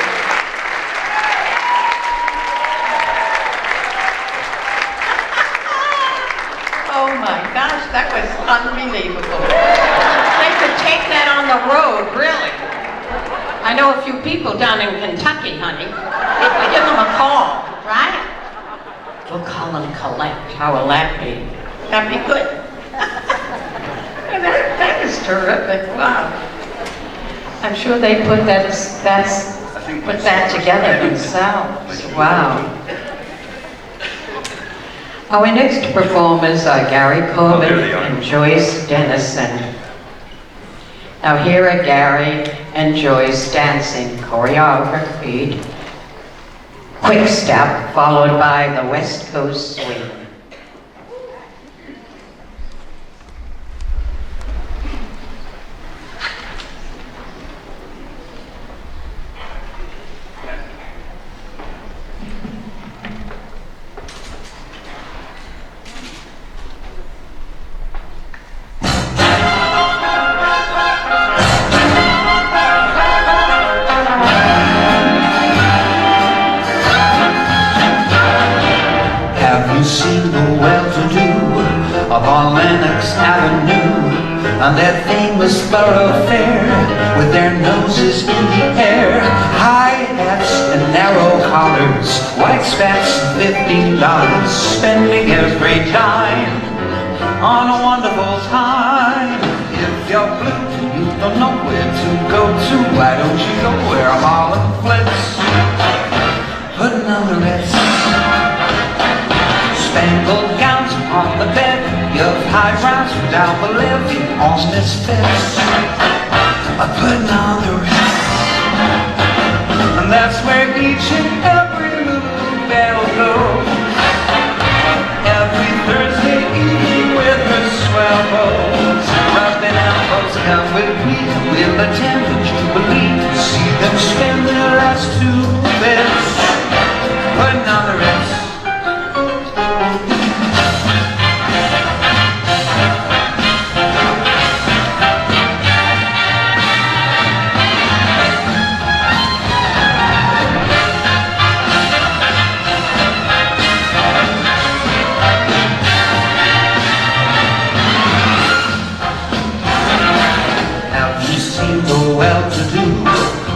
Oh my gosh, that was unbelievable. They could take that on the road, really. I know a few people down in Kentucky, honey. If we give them a call, right? We'll call them Colette. How will that be? That'd be good. That is terrific. Wow. I'm sure they put that together themselves. Wow. Our next performers are Gary Corbin and Joyce Dennison. Now here are Gary and Joyce dancing choreography. Quick step followed by the West Coast swing. Seen the well-to-do upon Lenox Avenue on that famous thoroughfare with their noses in the air, high hats and narrow collars, white spats, $15, spending every dime on a wonderful time. If you're blue and you don't know where to go to, why don't you go where Harlem flits? Putting on the Ritz, spangled gowns on the bed, your high brows down the levee on misfits. Putting on the Ritz, and that's where each and every little bell goes. Every Thursday evening with her swell bows, rubbing elbows, come with me, we'll attend the Jubilee to see them spend their last 2 bits. Putting on the Ritz.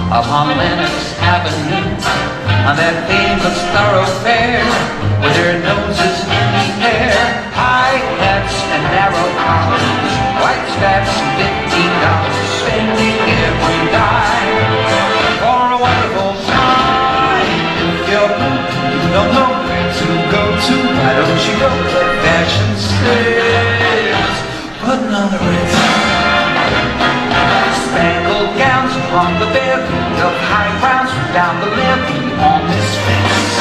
Upon Lenox Avenue, on that famous thoroughfare, with their noses in the air, high hats and narrow collars, white spats and $15, spending every dime for a wonderful time. If you're blue, you don't know where to go to, why don't you go where fashion stays? Putting on the Ritz, spangled of high brows from down the levee on this fence.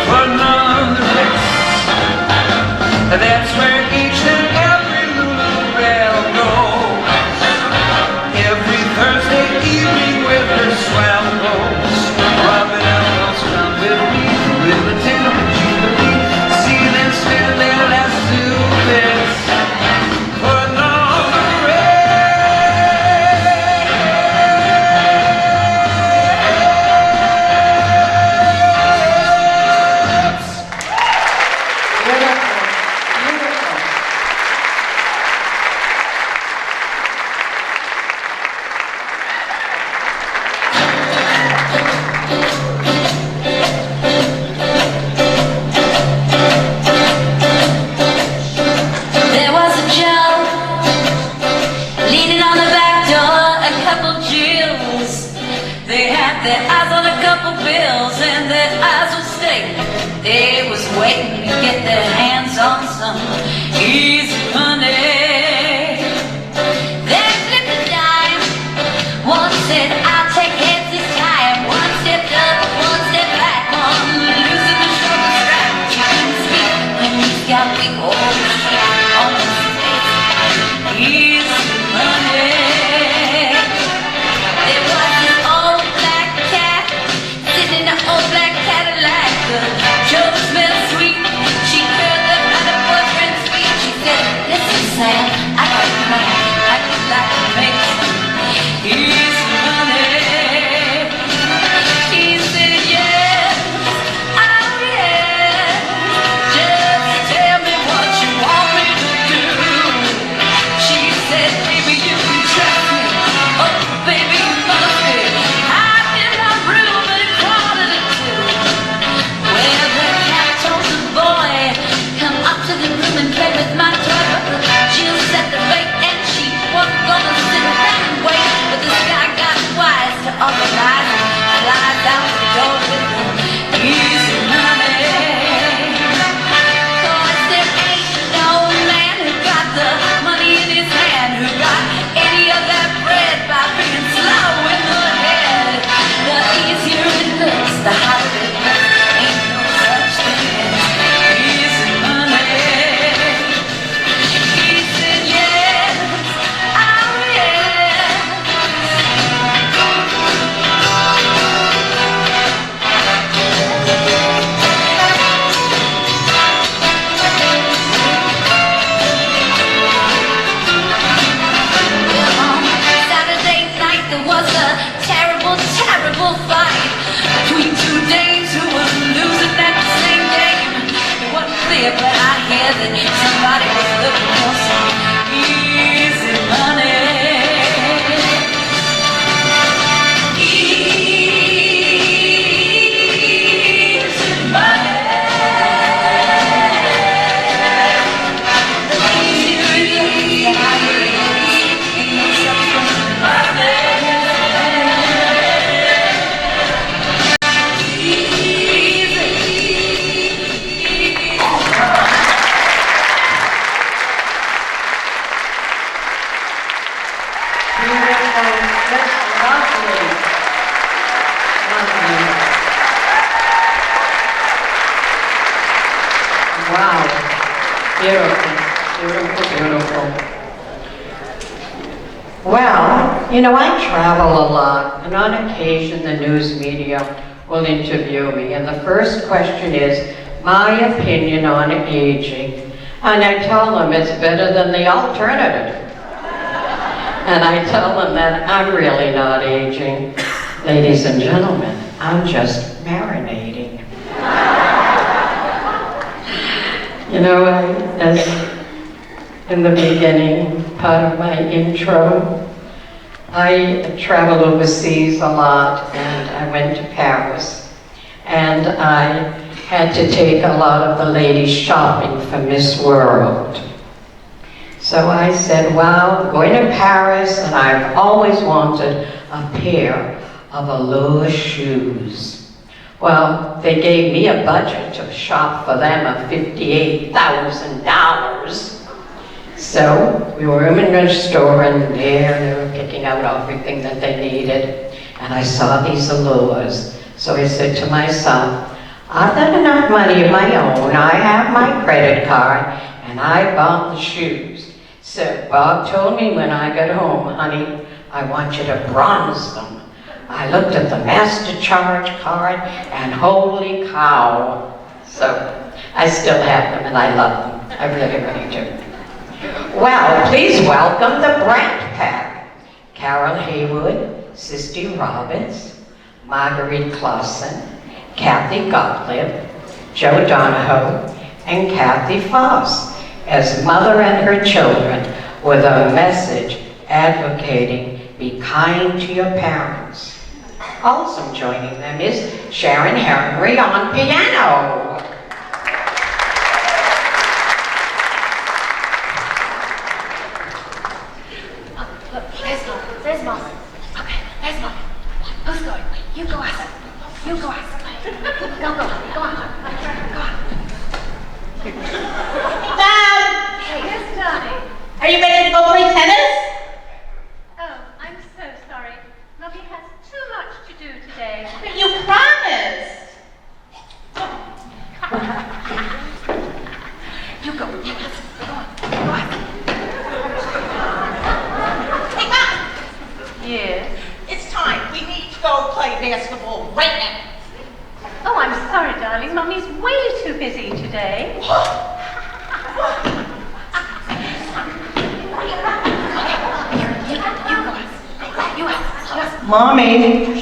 For another race, that's where each and every Lulu Bell goes. Every Thursday evening with her swell clothes, rubbing elbows, come with me, with the tenement jubilee. See them spin their last two bits for another race. Beautiful, beautiful. There was a Joe leaning on the back door, a couple Jills. They had their eyes on a couple bills, and their eyes were steak. They was waiting to get their hands on some easy money. They flipped a dime. One said, "I'll take heads this time." One stepped up, one stepped back. One loosened the shoulder strap. He couldn't speak when he's got big old shit on his face. Easy money. There was this old black cat sitting in an old black Cadillac. The Joe smelled sweet. She curled up at her boyfriend's feet. She said, "Listen, Sam, I got money. I could like to make some easy money." He said, "Yes, oh yes. Just tell me what you want me to do." She said, "Baby, you can trust me. Oh, baby, you must be. I've been my room and crawled it too." Well, the cat told the boy, "Come up to the room and play with my toy." But the Jill set the bait and she wasn't gonna sit around and wait. But this guy got wise to organize and flies out the door with the easy money. 'Cause there ain't no man who got the money in his hand who got any of that bread by being slow in the head. The easier it looks, the harder it hurts. Ain't no such thing as easy money. He said, "Yes, oh yes." On Saturday night there was a terrible, terrible fight between two dames who were losing at the same game. It wasn't clear, but I hear that somebody was looking for some easy money. Easy money. Beautiful, just lovely. Lovely. Wow. Beautiful, beautiful, beautiful. Well, you know, I travel a lot, and on occasion the news media will interview me, and the first question is my opinion on aging. And I tell them it's better than the alternative. And I tell them that I'm really not aging. Ladies and gentlemen, I'm just marinating. You know, as in the beginning, part of my intro, I traveled overseas a lot, and I went to Paris. And I had to take a lot of the ladies shopping for Miss World. So I said, well, I'm going to Paris, and I've always wanted a pair of velour shoes. Well, they gave me a budget to shop for them of $58,000. So we were in a store, and there they were picking out everything that they needed. and I saw these allures. So I said to myself, I've got enough money of my own. I have my credit card, and I bought the shoes. So Bob told me when I got home, honey, I want you to bronze them. I looked at the master charge card, and holy cow. So I still have them, and I love them. I really, really do. Well, please welcome the Brand Pack. Carol Haywood, Sisti Roberts, Marguerite Clausen, Kathy Gottlieb, Joe Donahoe, and Kathy Foss, as mother and her children, with a message advocating be kind to your parents. Also joining them is Sharon Henry on piano. There's Mom. Okay, there's Mom. Who's going? You go ask. You go ask. Go on. Dad! Yes, darling. Are you ready to go play tennis? Oh, I'm so sorry. Mummy has too much to do today. But you promised. You go. You ask. Go on. Go ask. Hey, Mom! Yes? It's time. We need to go play basketball right now. Oh, I'm sorry, darling. Mummy's way too busy today. You ask. Mommy,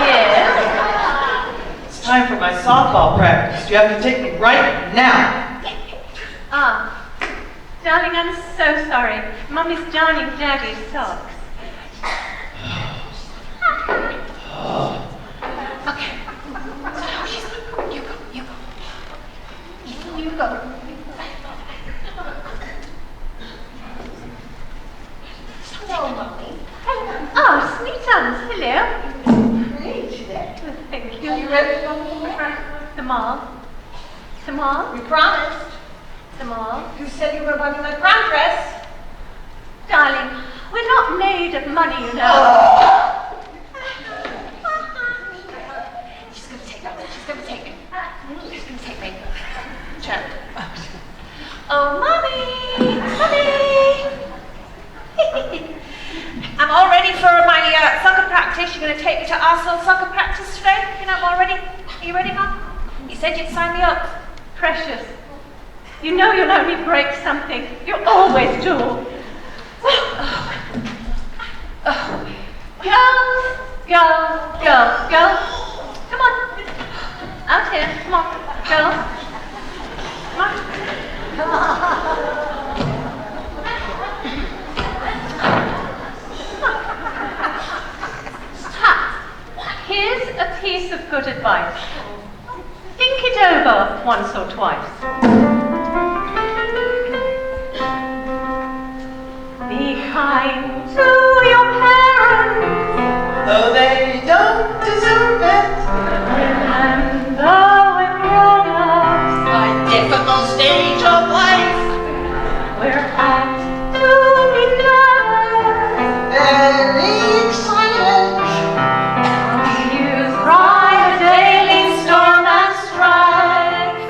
Yes? it's time for my softball practice. You have to take me right now. Ah, darling, I'm so sorry. Mummy's darning Daddy's socks. Okay. You go. Hello, Mummy. Oh, sweet sons, hello. Great today. Thank you. Are you ready to go? The mall. The mall. You promised. The mall. You said you were going to my prom dress. Darling, we're not made of money, you know. She's going to take me. She's going to take me. She's going to take me. Check. Oh, Mommy! Mommy! I'm all ready for my soccer practice. You're going to take me to Arsenal soccer practice today? You know, I'm all ready. Are you ready, Mum? You said you'd sign me up. Precious. You know you'll only break something. You always do. Girls. Come on. Out here. Come on. Girls. Come on. Here's a piece of good advice. Think it over once or twice. Be kind to your parents, Though they don't deserve it. remember when grown-ups A difficult stage of life. we're apt to be nervous. Very excited. You cry a daily storm and strife.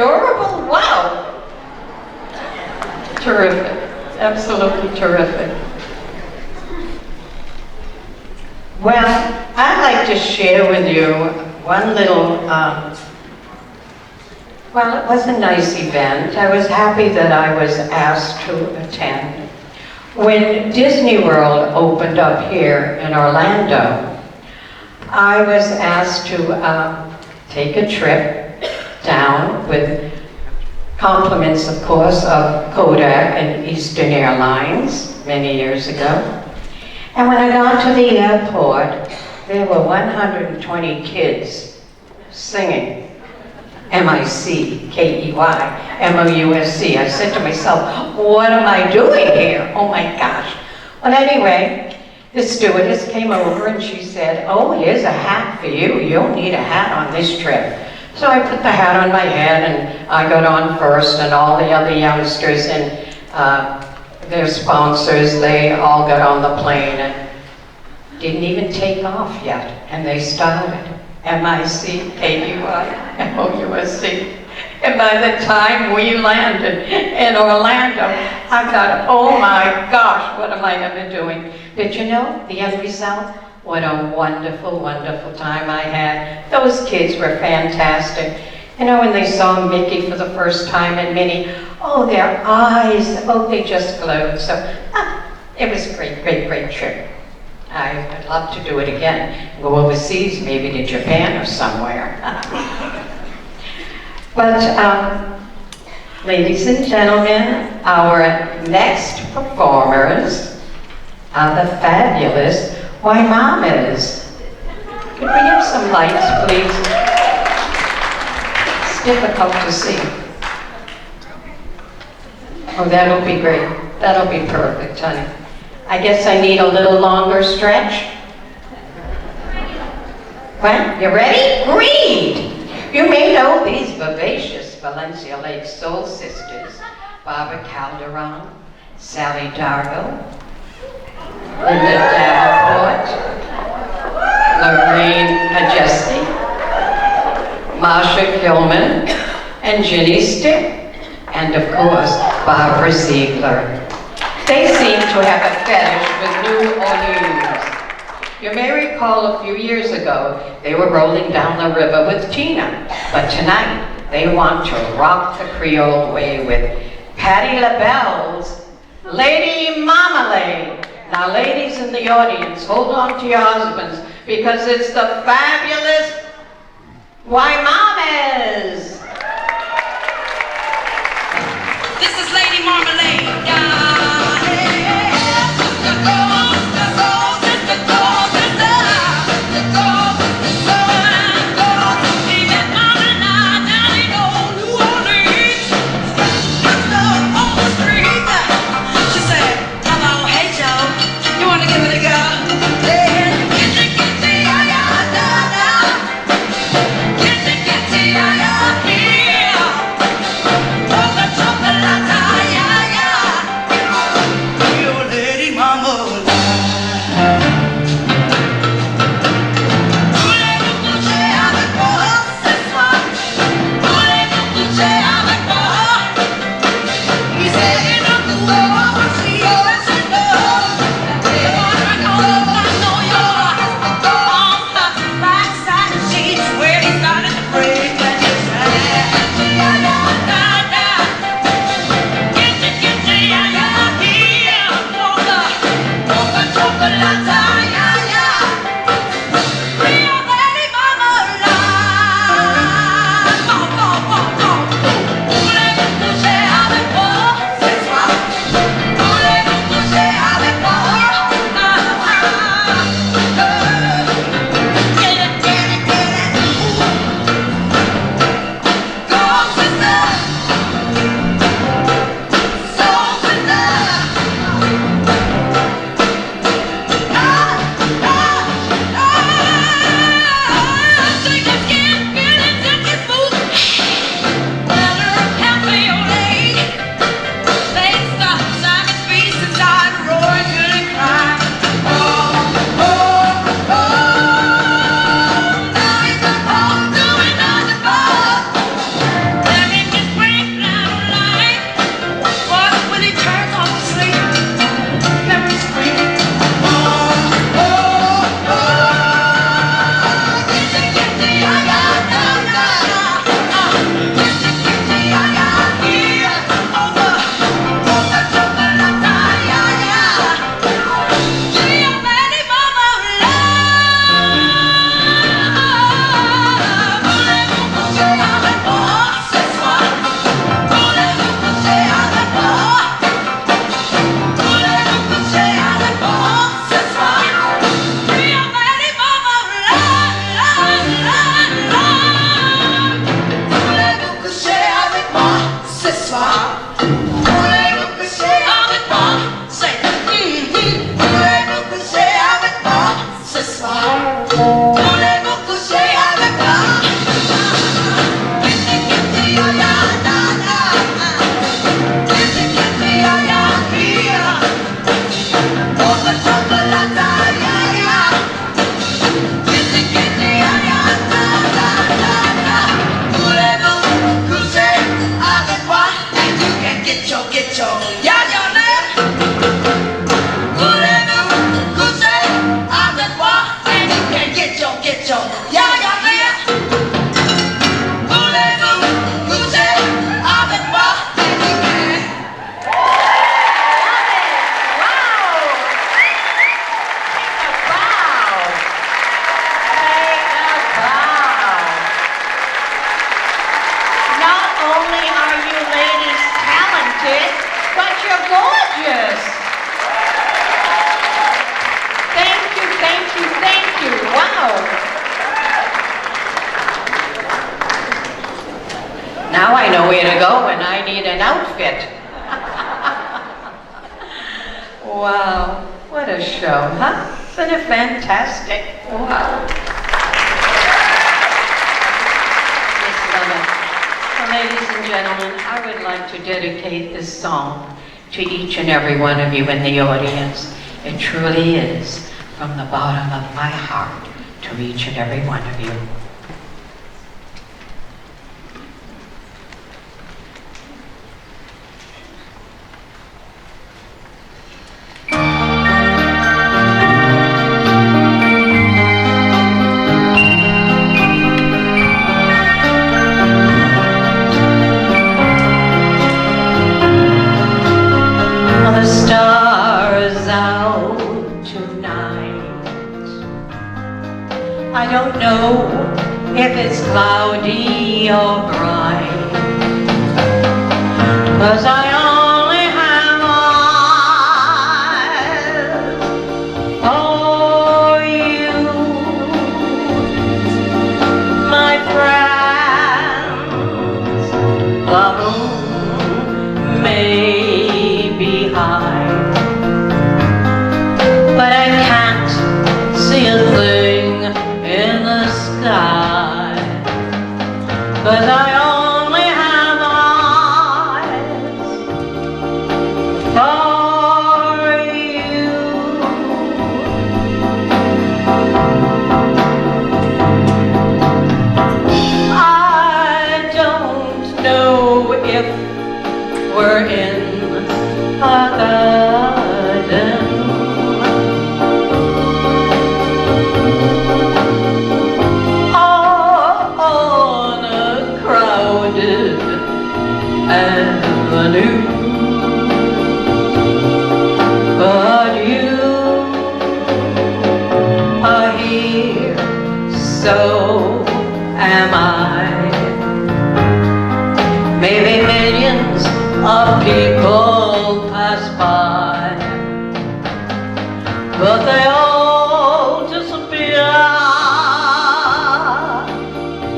adorable? Wow. Terrific. Absolutely terrific. Well, I'd like to share with you one little, well, it was a nice event. I was happy that I was asked to attend. When Disney World opened up here in Orlando, I was asked to take a trip down with compliments, of course, of Kodak and Eastern Airlines many years ago. And when I got to the airport, there were 120 kids singing M-I-C-K-E-Y, M-O-U-S-C. I said to myself, what am I doing here? Oh my gosh. Well, anyway, the stewardess came over and she said, oh, here's a hat for you. You'll need a hat on this trip. So I put the hat on my head and I got on first, and all the other youngsters and their sponsors, they all got on the plane and didn't even take off yet. And they started. M-I-C-K-E-Y, M-O-U-S-C. And by the time we landed in Orlando, I thought, oh my gosh, what am I ever doing? But you know, the end result, what a wonderful, wonderful time I had. Those kids were fantastic. You know, when they saw Mickey for the first time and Minnie, oh, their eyes, oh, they just glowed. So it was a great, great, great trip. I'd love to do it again. Go overseas, maybe to Japan or somewhere. But, ladies and gentlemen, our next performers are the fabulous Why Mamas. Could we have some lights, please? It's difficult to see. Oh, that'll be great. That'll be perfect, honey. I guess I need a little longer stretch. What? You ready? Great! You may know these vivacious Valencia Lake soul sisters, Barbara Calderon, Sally Dargo, Linda Davenport, Lorraine Majesty, Marsha Gilman, and Ginny Stick, and of course, Barbara Ziegler. They seem to have a fetish with New Orleans. You may recall a few years ago, they were rolling down the river with Tina, but tonight they want to rock the Creole way with Patti LaBelle's Lady Marmalade. Now ladies in the audience, hold on to your husbands because it's the fabulous Why Mamas. This is Lady Marmalade. Oh, Thank you. Wow. Now I know where to go when I need an outfit. Wow, what a show, huh? Isn't it fantastic? Wow. So, ladies and gentlemen, I would like to dedicate this song to each and every one of you in the audience. It truly is from the bottom of my heart to each and every one of you. The stars out tonight. I don't know if it's cloudy or bright, 'cause I only have eyes for you, my friends. The moon may be high, but I can't see a thing in the sky, 'cause I only have eyes for you. I don't know if we're in a garden, on a crowded avenue, but you are here, so am I. Maybe millions of people pass by, but they all disappear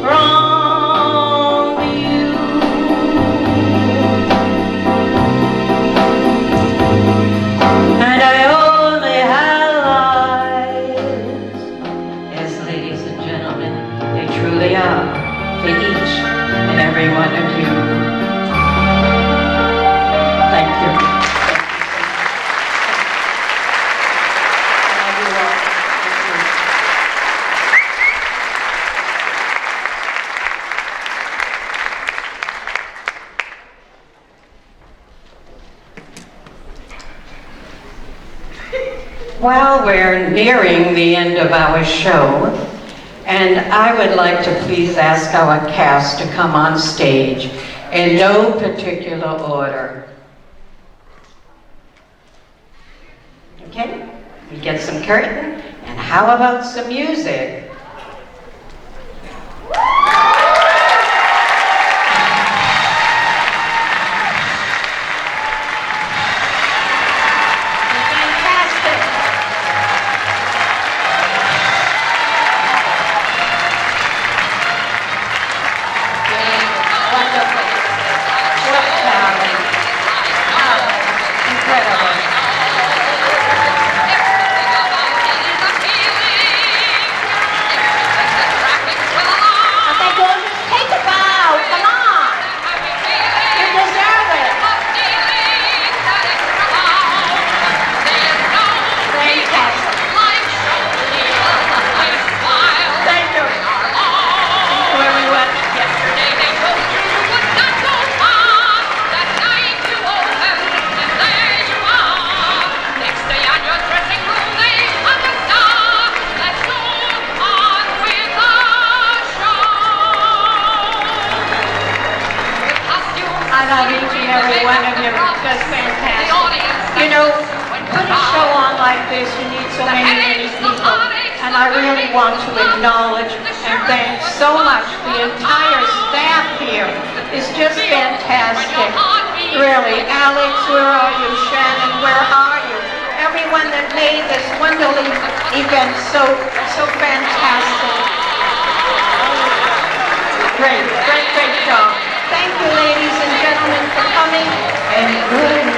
from you. And I only have eyes. Yes, ladies and gentlemen, they truly are for each and every one of you. Thank you. Well, we're nearing the end of our show, and I would like to please ask our cast to come on stage in no particular order. Okay, we get some curtain, and how about some music? I love each and every one of you. Just fantastic. You know, put a show on like this, you need so many people. And I really want to acknowledge and thank so much the entire staff here. It's just fantastic. Really. Alex, where are you? Shannon, where are you? everyone that made this wonderful event so fantastic. Great job. Thank you, ladies and gentlemen, for coming, and good